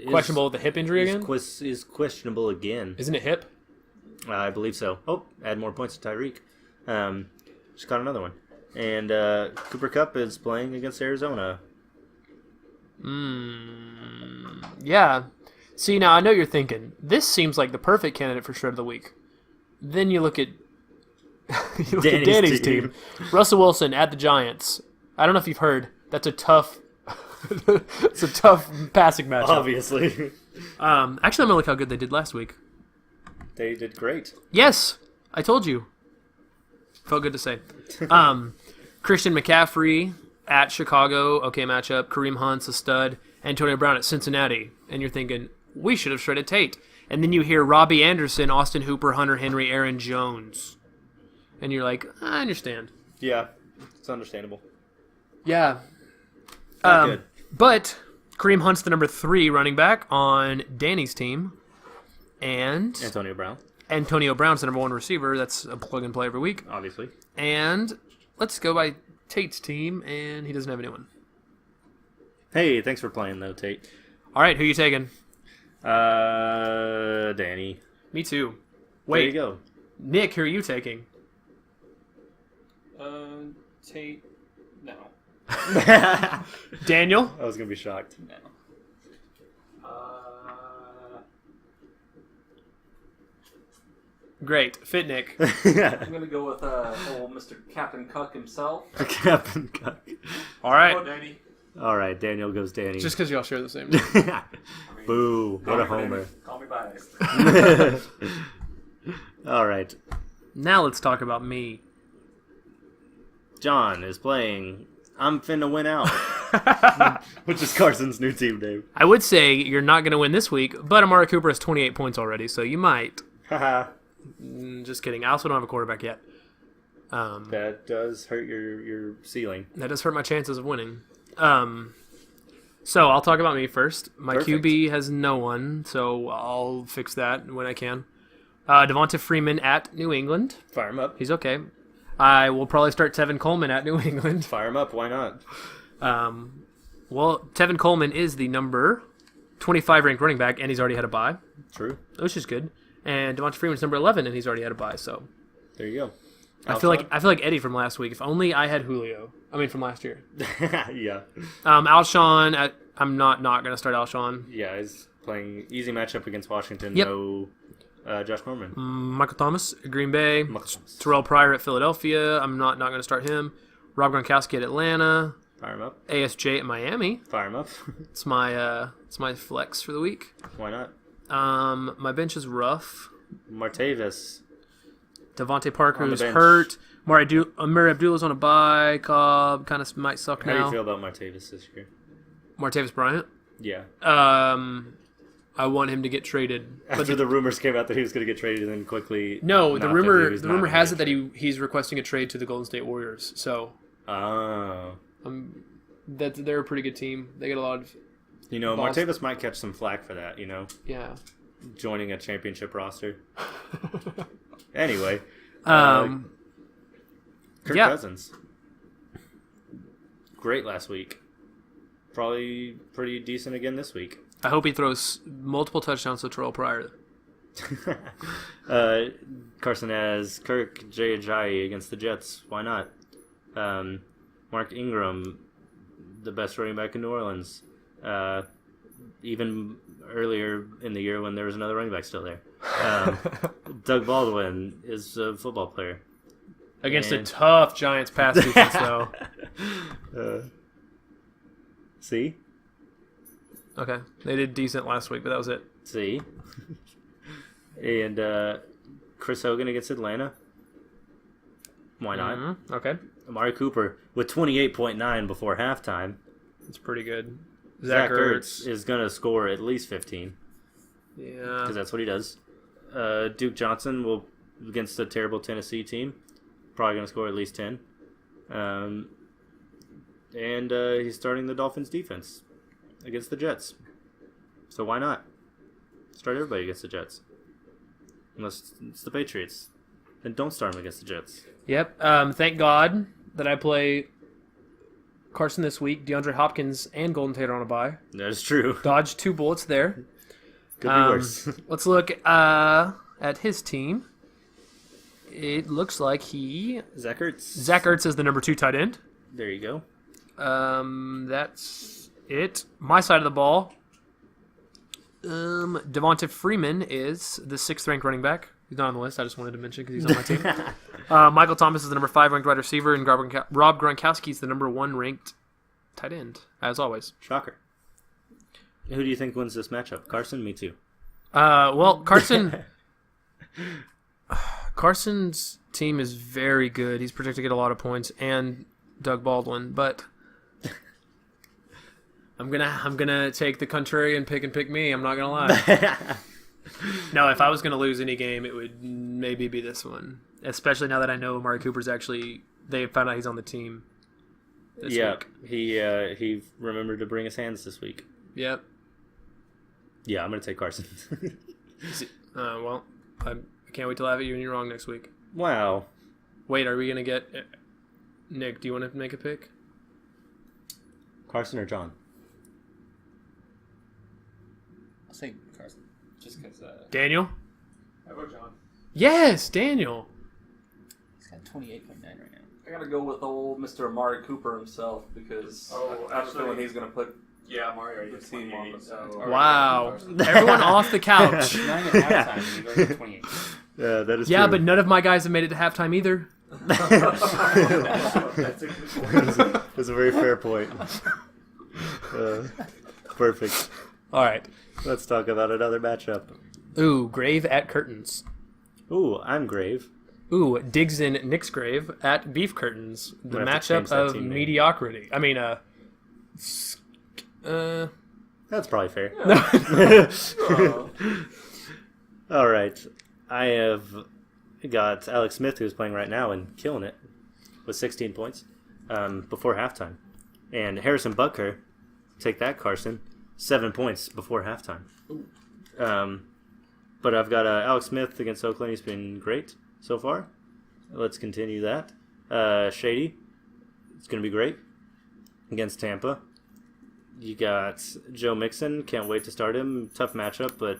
Questionable with the hip injury again? is questionable again. Isn't it hip? I believe so. Oh, add more points to Tyreek. Just caught another one. And Cooper Kupp is playing against Arizona. Yeah. See, now I know you're thinking, this seems like the perfect candidate for Shred of the Week. Then you look at Danny's team. Russell Wilson at the Giants. I don't know if you've heard. That's a tough it's a tough passing matchup. Obviously. Actually, I'm going to look how good they did last week. They did great. Yes, I told you. Felt good to say. Christian McCaffrey at Chicago, okay matchup. Kareem Hunt's a stud. Antonio Brown at Cincinnati. And you're thinking, we should have shredded Tate. And then you hear Robbie Anderson, Austin Hooper, Hunter Henry, Aaron Jones. And you're like, I understand. Yeah, it's understandable. Yeah. Not good. But Kareem Hunt's the number 3 running back on Danny's team. And Antonio Brown, Antonio Brown's the number 1 receiver. That's a plug and play every week. obviously. And let's go by Tate's team, and he doesn't have anyone. Hey, thanks for playing though, Tate. All right, who are you taking? Danny. Me too. There Wait, you go. Nick, who are you taking? Tate. No. Daniel? I was gonna be shocked. No. Great. Fit Nick. I'm gonna go with old Mr. Captain Cuck himself. Captain Cook. All right. Oh, Danny. All right, Daniel goes Danny. Just because y'all share the same name. Boo! What a Call me homer. Danny. Call me biased. All right, Now let's talk about me. John is playing. I'm finna win out, which is Carson's new team name. I would say you're not going to win this week, but Amari Cooper has 28 points already, so you might. Haha. Just kidding. I also don't have a quarterback yet. That does hurt your ceiling. That does hurt my chances of winning. So I'll talk about me first. My Perfect. QB has no one, so I'll fix that when I can. Devonta Freeman at New England. Fire him up. He's okay. I will probably start Tevin Coleman at New England. Fire him up. Why not? Well, Tevin Coleman is the number 25 ranked running back, and he's already had a bye, True. which is good. And Devonta Freeman's number 11, and he's already had a bye. So There you go. I feel like Eddie from last week. If only I had Julio. I mean, from last year. yeah. Alshon. I'm not going to start Alshon. Yeah, he's playing easy matchup against Washington. Yep. No Josh Norman. Michael Thomas, Green Bay. Michael Thomas. Terrell Pryor at Philadelphia. I'm not going to start him. Rob Gronkowski at Atlanta. Fire him up. ASJ at Miami. Fire him up. It's my flex for the week. Why not? My bench is rough. Martavis. Devontae Parker On the is bench. hurt. Amir Abdullah's on a bye. Cobb kind of might suck How do now. you feel about Martavis this year? Martavis Bryant. Yeah. I want him to get traded. After the rumors came out that he was going to get traded, and then quickly. No, the not that rumor he was the not rumor gonna has get it that traded. he's requesting a trade to the Golden State Warriors. So Oh. that they're a pretty good team. They get a lot of You know, Boss. Martavis might catch some flack for that. You know, yeah. joining a championship roster. Anyway. Um, Kirk yeah. Cousins. Great last week. Probably pretty decent again this week. I hope he throws multiple touchdowns to Terrell Pryor. Carson has Kirk Ajayi against the Jets. Why not? Mark Ingram, the best running back in New Orleans. Even earlier in the year when there was another running back still there. Doug Baldwin is a football player. Against And- a tough Giants pass defense, though. See? Okay. They did decent last week, but that was it. See? And Chris Hogan against Atlanta. Why not? Mm-hmm. Okay. Amari Cooper with 28.9 before halftime. It's pretty good. Zach Ertz is going to score at least 15 Yeah. because that's what he does. Duke Johnson will against a terrible Tennessee team. Probably going to score at least 10. And he's starting the Dolphins defense against the Jets. So why not? Start everybody against the Jets. Unless it's the Patriots. Then don't start them against the Jets. Yep. Thank God that I play Carson this week. DeAndre Hopkins and Golden Tate are on a bye. That is true. Dodged 2 bullets there. Could be worse. Let's look at his team. It looks like Zach Ertz. Zach Ertz is the number 2 tight end. There you go. That's it. My side of the ball. Devonta Freeman is the 6th ranked running back. He's not on the list. I just wanted to mention because he's on my team. Michael Thomas is the number 5 ranked wide receiver, and Rob Gronkowski is the number 1 ranked tight end, as always. Shocker. Who do you think wins this matchup? Carson? Me too. Well, Carson's team is very good. He's projected to get a lot of points, and Doug Baldwin, but I'm gonna take the contrarian pick and pick me. I'm not gonna lie. No, if I was gonna lose any game, it would maybe be this one. Especially now that I know Amari Cooper's they found out he's on the team. this Yeah, week. he remembered to bring his hands this week. Yep. Yeah, I'm gonna take Carson. Well, I can't wait till I have it you and you're wrong next week. Wow. Wait, are we gonna get Nick? Do you want to make a pick? Carson or John? I'll say Carson. Just because Daniel? How about John? Yes, Daniel. he's got 28.9 right now. I gotta go with old Mr. Amari Cooper himself because I have a feeling he's gonna put Yeah, Mario already the gets team on 28, the so... Wow. Everyone off the couch. 9 at halftime. He's already got 28. Yeah, that is Yeah, true. but none of my guys have made it to halftime either. That's a good point. That's a very fair point. Perfect. All right. Let's talk about another matchup. Ooh, Grave at Curtains. Ooh, I'm Grave. Ooh, Diggs in Nick's Grave at Beef Curtains. The We're gonna have to change matchup that of team name. mediocrity. I mean, That's probably fair. Oh. All right. I have got Alex Smith, who's playing right now and killing it with 16 points before halftime. And Harrison Butker, take that, Carson, 7 points before halftime. But I've got Alex Smith against Oakland. He's been great so far. Let's continue that. Shady, it's going to be great against Tampa. You got Joe Mixon. Can't wait to start him. Tough matchup, but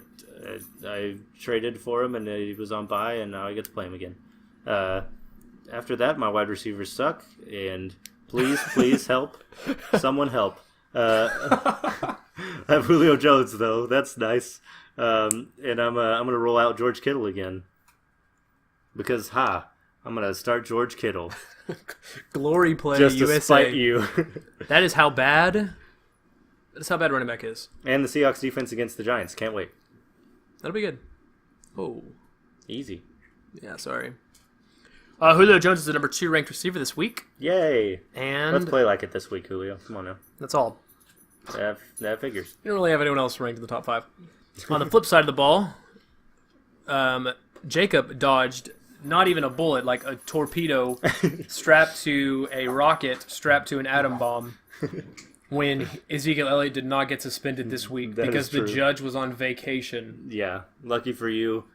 I traded for him, and he was on bye, and now I get to play him again. After that, my wide receivers suck, and please help. Someone help. I have Julio Jones, though. That's nice. And I'm gonna roll out George Kittle again. Because, I'm going to start George Kittle. glory play Just to USA. spite you. That is how bad. That's how bad running back is. And the Seahawks defense against the Giants. Can't wait. That'll be good. Oh, Easy. yeah. Sorry. Julio Jones is the number 2 ranked receiver this week, Yay. and Let's play like it this week, Julio. Come on now. that's all. That figures. You don't really have anyone else ranked in the top 5. On the flip side of the ball, Jacob dodged not even a bullet, like a torpedo strapped to a rocket, strapped to an atom bomb, when Ezekiel Elliott did not get suspended this week That because is the true. judge was on vacation. Yeah. Lucky for you,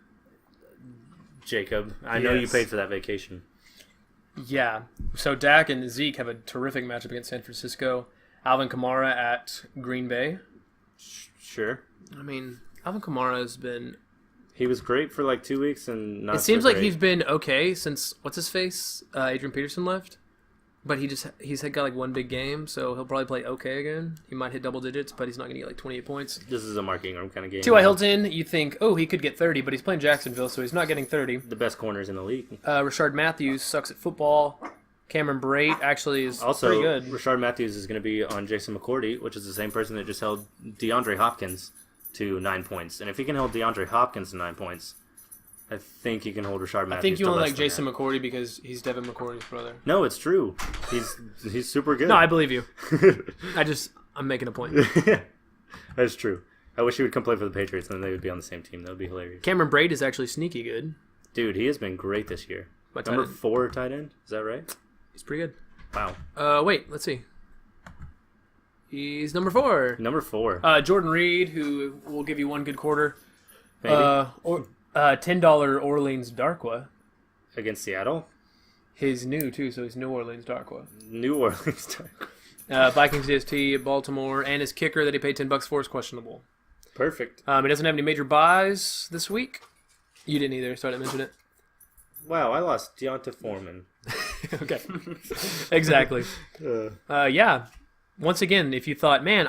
Jacob. I know you Yes. paid for that vacation. Yeah. So Dak and Zeke have a terrific matchup against San Francisco. Alvin Kamara at Green Bay. Sure. I mean, Alvin Kamara has been... He was great for like 2 weeks and not It seems so like great. he's been okay since, what's his face? Adrian Peterson left. But he's got like one big game, so he'll probably play okay again. He might hit double digits, but he's not going to get like 28 points. This is a Mark Ingram kind of game. T.Y. Hilton, you think, oh, he could get 30, but he's playing Jacksonville, so he's not getting 30. The best corners in the league. Rashard Matthews sucks at football. Cameron Brate actually is Also, pretty good. Rashard Matthews is going to be on Jason McCourty, which is the same person that just held DeAndre Hopkins to 9 points. And if he can hold DeAndre Hopkins to 9 points, I think he can hold Rashard Matthews. I think you to only less like than Jason that. McCourty because he's Devin McCourty's brother. No, it's true. He's super good. No, I believe you. I'm making a point. That's true. I wish he would come play for the Patriots and then they would be on the same team. That would be hilarious. Cameron Brate is actually sneaky good. Dude, he has been great this year. My tight Number end. 4 tight end? Is that right? He's pretty good. Wow. Wait, let's see. He's number 4. Number 4. Jordan Reed, who will give you one good quarter. Maybe. $10 Orleans Darkwa. Against Seattle? His new, too, so he's New Orleans Darkwa. New Orleans. Vikings DST, Baltimore, and his kicker that he paid $10 for is questionable. Perfect. He doesn't have any major buys this week. You didn't either, so I didn't mention it. Wow, I lost Deonta Foreman. Okay. Exactly. Yeah. Once again, if you thought, man,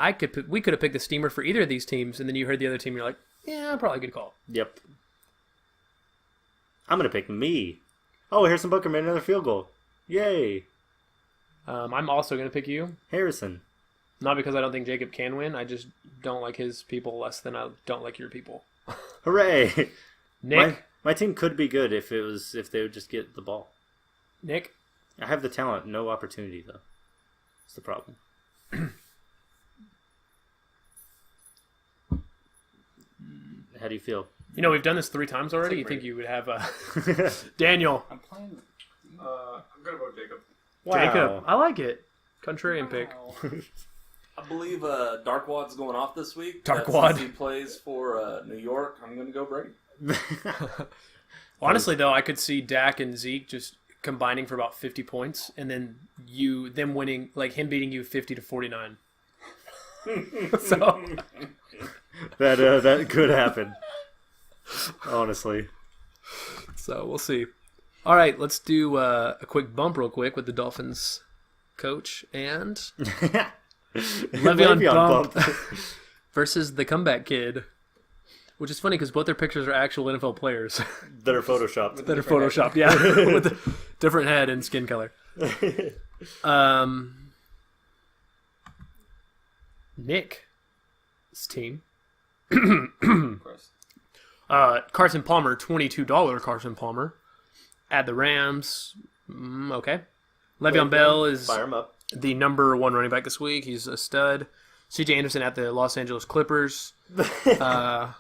we could have picked the steamer for either of these teams, and then you heard the other team, you're like, yeah, probably a good call. Yep. I'm going to pick me. Oh, Harrison Butker made another field goal. Yay. I'm also going to pick you. Harrison. Not because I don't think Jacob can win. I just don't like his people less than I don't like your people. Hooray. Nick? My team could be good if they would just get the ball. Nick? I have the talent, no opportunity, though. That's the problem. How do you feel? You know, we've done this 3 times already. You think you would have Daniel. I'm playing. I'm gonna vote Jacob. Wow. Jacob. I like it. Contrarian pick. I believe Darkwad's going off this week. Darkwad. Since he plays for New York, I'm going to go Brady. Honestly, though, I could see Dak and Zeke just combining for about 50 points, and then them winning, like him beating you 50-49. So that could happen. Honestly. So we'll see. All right, let's do a quick bump real quick with the Dolphins coach and Le'Veon Bump versus the comeback kid, which is funny because both their pictures are actual NFL players that are photoshopped. that are photoshopped, yeah, with a different head and skin color. Nick's team. Of course. Carson Palmer, $22 Carson Palmer. At the Rams, okay. Le'Veon Bell is Fire him up. the number 1 running back this week. He's a stud. C.J. Anderson at the Los Angeles Clippers. Fire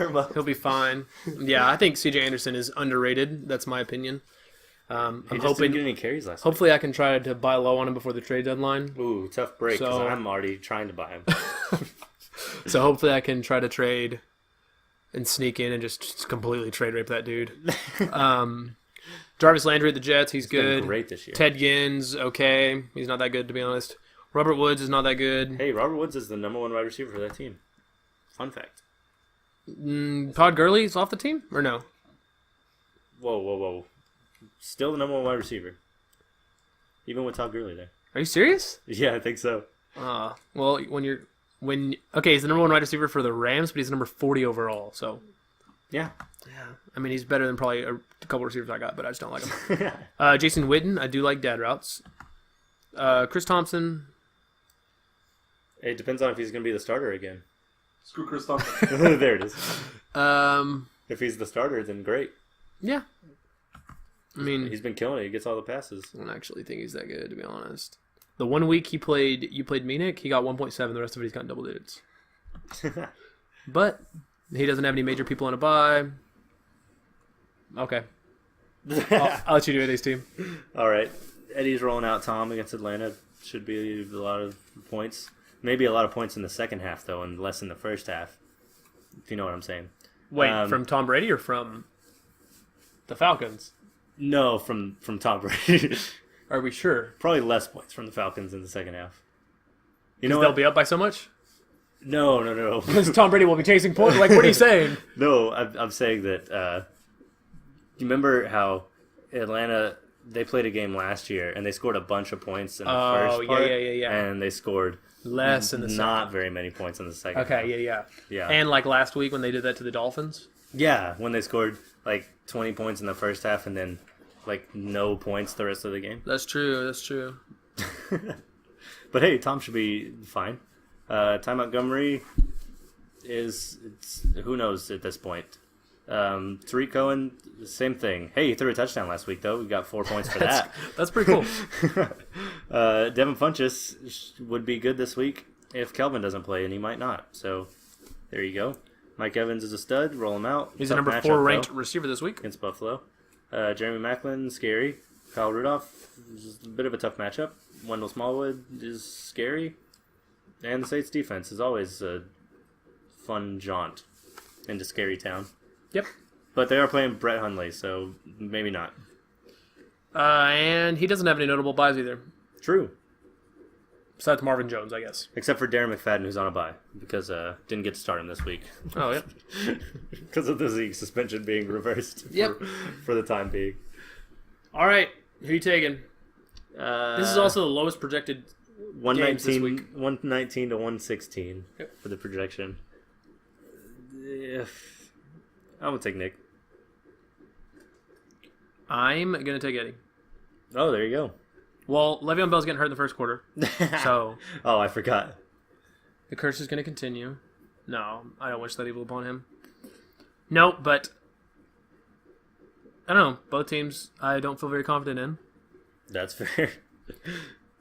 him up. He'll be fine. Yeah, I think C.J. Anderson is underrated. That's my opinion. I'm He just hoping. didn't get any carries last Hopefully, I can try to buy low on him before the trade deadline. week. Ooh, tough break because So- I'm already trying to buy him. So hopefully, I can try to trade and sneak in and just completely trade rape that dude. Jarvis Landry at the Jets, he's Been good. great this year. Ted Ginn's okay. He's not that good, to be honest. Robert Woods is not that good. Hey, Robert Woods is the number 1 wide receiver for that team. Fun fact. Todd Gurley's off the team? Or no? Whoa. Still the number 1 wide receiver. Even with Todd Gurley there. Are you serious? Yeah, I think so. Well, okay, he's the number 1 wide receiver for the Rams, but he's number 40 overall, so. Yeah. I mean, he's better than probably a couple receivers I got, but I just don't like him. Jason Witten, I do like dad routes. Chris Thompson. It depends on if he's going to be the starter again. Screw Chris Thompson. There it is. Um, If he's the starter, then great. yeah. I mean, He's been killing it. He gets all the passes. I don't actually think he's that good, to be honest. The 1 week you played Munich, he got 1.7. The rest of it, he's got double digits. But he doesn't have any major people on a bye. Okay. I'll let you do Eddie's team. All right. Eddie's rolling out Tom against Atlanta. Should be a lot of points. Maybe a lot of points in the second half, though, and less in the first half. If you know what I'm saying. Wait, from Tom Brady or from the Falcons? No, from Tom Brady. Are we sure? Probably less points from the Falcons in the second half. You know Because they'll what? be up by so much? No. Because Tom Brady will be chasing points? Like, what are you saying? No, I'm saying that. You remember how Atlanta, they played a game last year and they scored a bunch of points in the first part. yeah. And they scored Less in the second. not very many points in the second. Okay, half. yeah. Yeah. And like last week when they did that to the Dolphins? Yeah, when they scored like 20 points in the first half and then like no points the rest of the game. That's true. But hey, Tom should be fine. Ty Montgomery who knows at this point. Tariq Cohen, same thing. Hey, he threw a touchdown last week though. We got 4 points for that. That's pretty cool. Devin Funchess would be good this week if Kelvin doesn't play, and he might not. So there you go. Mike Evans is a stud. Roll him out. He's the Tough number matchup, 4 ranked though, receiver this week. against Buffalo. Jeremy Maclin, scary. Kyle Rudolph is a bit of a tough matchup. Wendell Smallwood is scary. And the Saints defense is always a fun jaunt into Scary Town. Yep. But they are playing Brett Hundley, so maybe not. And he doesn't have any notable buys either. True. Besides Marvin Jones, I guess. Except for Darren McFadden, who's on a bye, because didn't get to start him this week. Oh, yep. Because of the Zeke suspension being reversed Yep. for the time being. All right. Who you taking? This is also the lowest projected games this 119, week. 119 to 116 Yep. for the projection. I'm going to take Nick. I'm going to take Eddie. Oh, there you go. Well, Le'Veon Bell's getting hurt in the first quarter, so Oh, I forgot. the curse is going to continue. No, I don't wish that evil upon him. No, but I don't know. Both teams I don't feel very confident in, That's fair.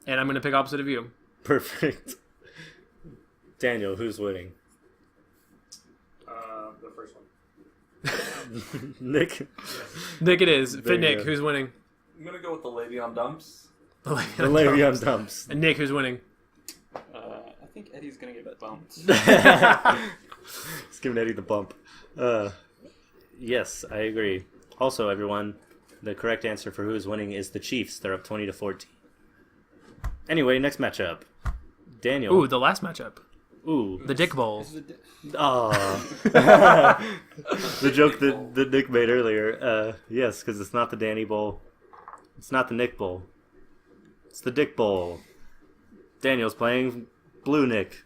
and I'm going to pick opposite of you. Perfect. Daniel, who's winning? The first one. Nick? Nick, it is. There Fit you Nick, go. who's winning? I'm going to go with the Le'Veon Dumps. The Le'Veon dumps. And Nick, who's winning? I think Eddie's gonna get bumped. Let's give Eddie the bump. Yes, I agree. Also, everyone, the correct answer for who is winning is the Chiefs. They're up 20-14. Anyway, next matchup. Daniel. Ooh, the last matchup. Ooh. The Dick Bowl. Oh. The joke that Nick made earlier. Yes, because it's not the Danny Bowl. It's not the Nick Bowl. It's the Dick Bowl. Daniel's playing Blue Nick.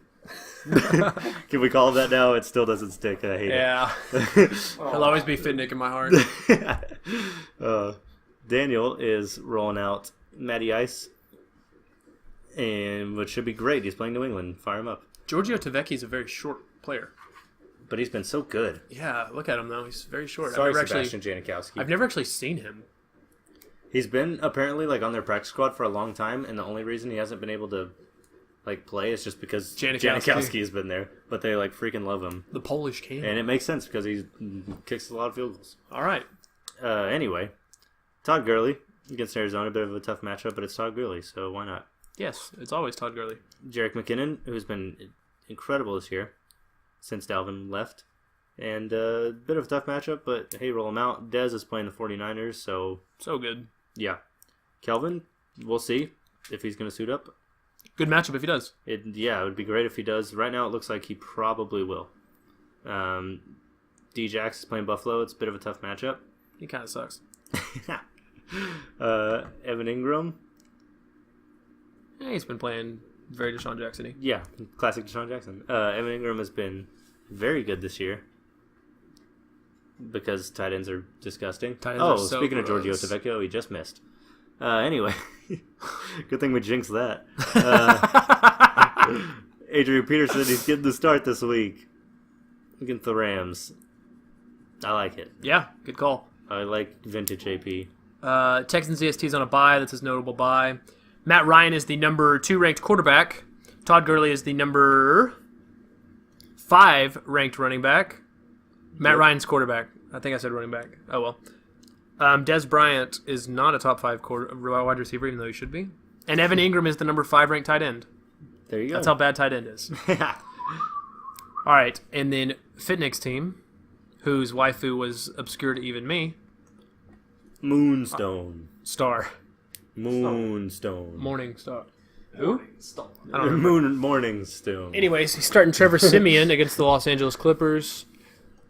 Can we call it that now? It still doesn't stick. I hate it. He'll always be Fit Nick in my heart. Daniel is rolling out Matty Ice, and which should be great. He's playing New England. Fire him up. Giorgio Tavecchi is a very short player. But he's been so good. Yeah, look at him though. He's very short. Sorry, Sebastian Janikowski. I've never actually seen him. He's been apparently on their practice squad for a long time, and the only reason he hasn't been able to play is just because Janikowski has been there. But they freaking love him. The Polish king. And it makes sense because he kicks a lot of field goals. All right. Anyway, Todd Gurley against Arizona, a bit of a tough matchup, but it's Todd Gurley, so why not? Yes, it's always Todd Gurley. Jerick McKinnon, who's been incredible this year since Dalvin left. And a bit of a tough matchup, but hey, roll him out. Dez is playing the 49ers, so good. Yeah. Kelvin, we'll see if he's going to suit up. Good matchup if he does. It would be great if he does. Right now it looks like he probably will. D-Jax is playing Buffalo. It's a bit of a tough matchup. He kind of sucks. Evan Ingram. Yeah, he's been playing very Deshaun Jackson-y. Yeah, classic Deshaun Jackson. Evan Ingram has been very good this year because tight ends are disgusting. Speaking of Giorgio Tavecchio, he just missed. Anyway, good thing we jinxed that. Adrian Peterson, he's getting the start this week against the Rams. I like it. Yeah, good call. I like vintage AP. Texans EST's on a bye. That's his notable bye. Matt Ryan is the number 2 ranked quarterback. Todd Gurley is the number 5 ranked running back. Matt Ryan's quarterback. I think I said running back. Oh, well. Dez Bryant is not a top 5 wide receiver, even though he should be. And Evan Ingram is the number 5 ranked tight end. There you go. That's how bad tight end is. All right. And then Fitnick's team, whose waifu was obscure to even me. Moonstone. Star. Moonstone. Morning Star. Who? Morningstone. Anyways, he's starting Trevor Siemian against the Los Angeles Clippers.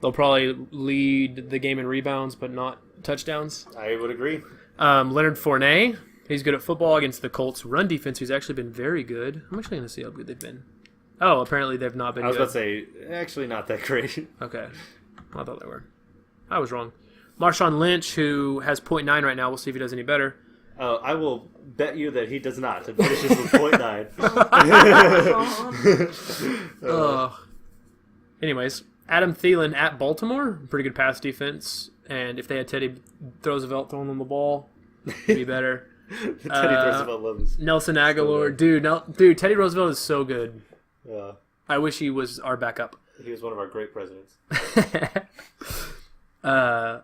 They'll probably lead the game in rebounds, but not touchdowns. I would agree. Leonard Fournette, he's good at football against the Colts' run defense, who's actually been very good. I'm actually going to see how good they've been. Oh, apparently they've not been good. I was about to say, actually not that great. Okay. I thought they were. I was wrong. Marshawn Lynch, who has 0.9 right now. We'll see if he does any better. I will bet you that he does not. It finishes with 0.9. Anyways, Adam Thielen at Baltimore. Pretty good pass defense. And if they had Teddy Roosevelt throwing them the ball, it'd be better. Teddy Roosevelt loves Nelson Aguilar. Dude, Teddy Roosevelt is so good. Yeah. I wish he was our backup. He was one of our great presidents.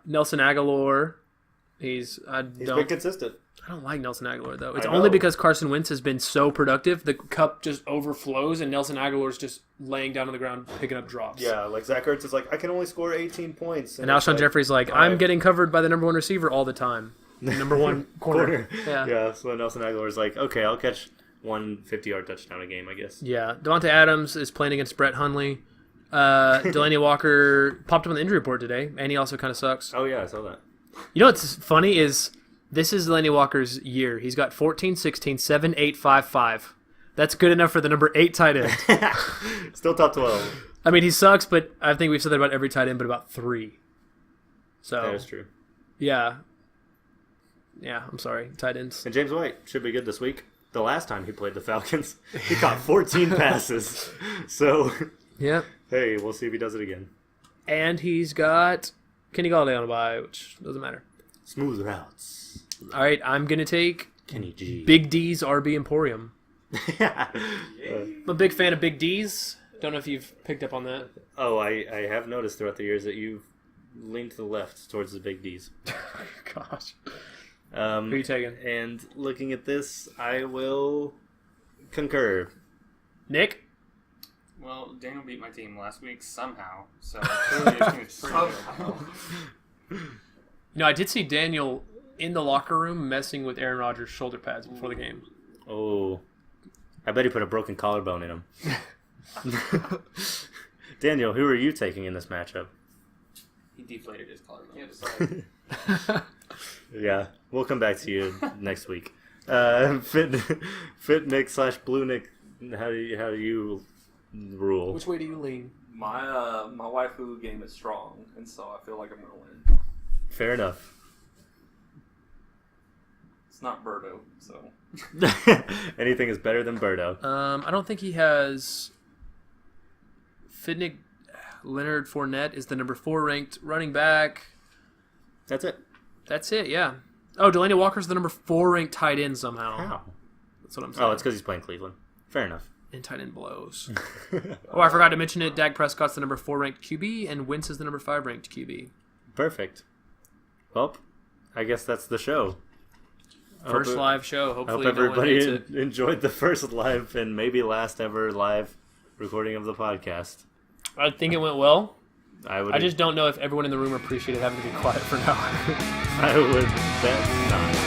Nelson Aguilar. He's been consistent. I don't like Nelson Aguilar, though. It's only because Carson Wentz has been so productive. The cup just overflows, and Nelson Aguilar's just laying down on the ground, picking up drops. Yeah, Zach Ertz is I can only score 18 points. And Alshon Jeffrey's I'm getting covered by the number 1 receiver all the time. The number 1 corner. Yeah, so Nelson Aguilar's okay, I'll catch one 50-yard touchdown a game, I guess. Yeah, Devontae Adams is playing against Brett Hundley. Delaney Walker popped up on the injury report today, and he also kind of sucks. Oh, yeah, I saw that. You know what's funny is this is Delaney Walker's year. He's got 14, 16, 7, 8, 5, 5. That's good enough for the number 8 tight end. Still top 12. I mean, he sucks, but I think we've said that about every tight end, but about 3. So that is true. Yeah. Yeah, I'm sorry. Tight ends. And James White should be good this week. The last time he played the Falcons, he caught 14 passes. So, yeah. Hey, we'll see if he does it again. And he's got Kenny Galladay on a bye, which doesn't matter. Smooth routes. All right, I'm going to take Kenny G. Big D's RB Emporium. I'm a big fan of Big D's. Don't know if you've picked up on that. Oh, I have noticed throughout the years that you've leaned to the left towards the Big D's. Gosh. Who are you taking? And looking at this, I will concur. Nick? Well, Daniel beat my team last week somehow, so clearly his team is pretty good. I did see Daniel in the locker room messing with Aaron Rodgers' shoulder pads before the game. Oh, I bet he put a broken collarbone in him. Daniel, who are you taking in this matchup? He deflated his collarbone. Can't decide. Yeah, we'll come back to you next week. Fit Nick / Blue Nick. How do you rule? Which way do you lean? My waifu game is strong, and so I feel like I'm gonna win. Fair enough. It's not Birdo, so Anything is better than Birdo. I don't think he has. Fidnick Leonard Fournette is the number 4 ranked running back. That's it. That's it, yeah. Oh, Delaney Walker's the number 4 ranked tight end somehow. How? That's what I'm saying. Oh, it's because he's playing Cleveland. Fair enough. And tight end blows. Oh, I forgot to mention it. Dak Prescott's the number 4 ranked QB, and Wentz is the number 5 ranked QB. Perfect. Well, I guess that's the show. First live show. I hope Hopefully, no one hates everybody it. enjoyed the first live and maybe last ever live recording of the podcast. I think it went well. I I just don't know if everyone in the room appreciated having to be quiet for now. I would bet not.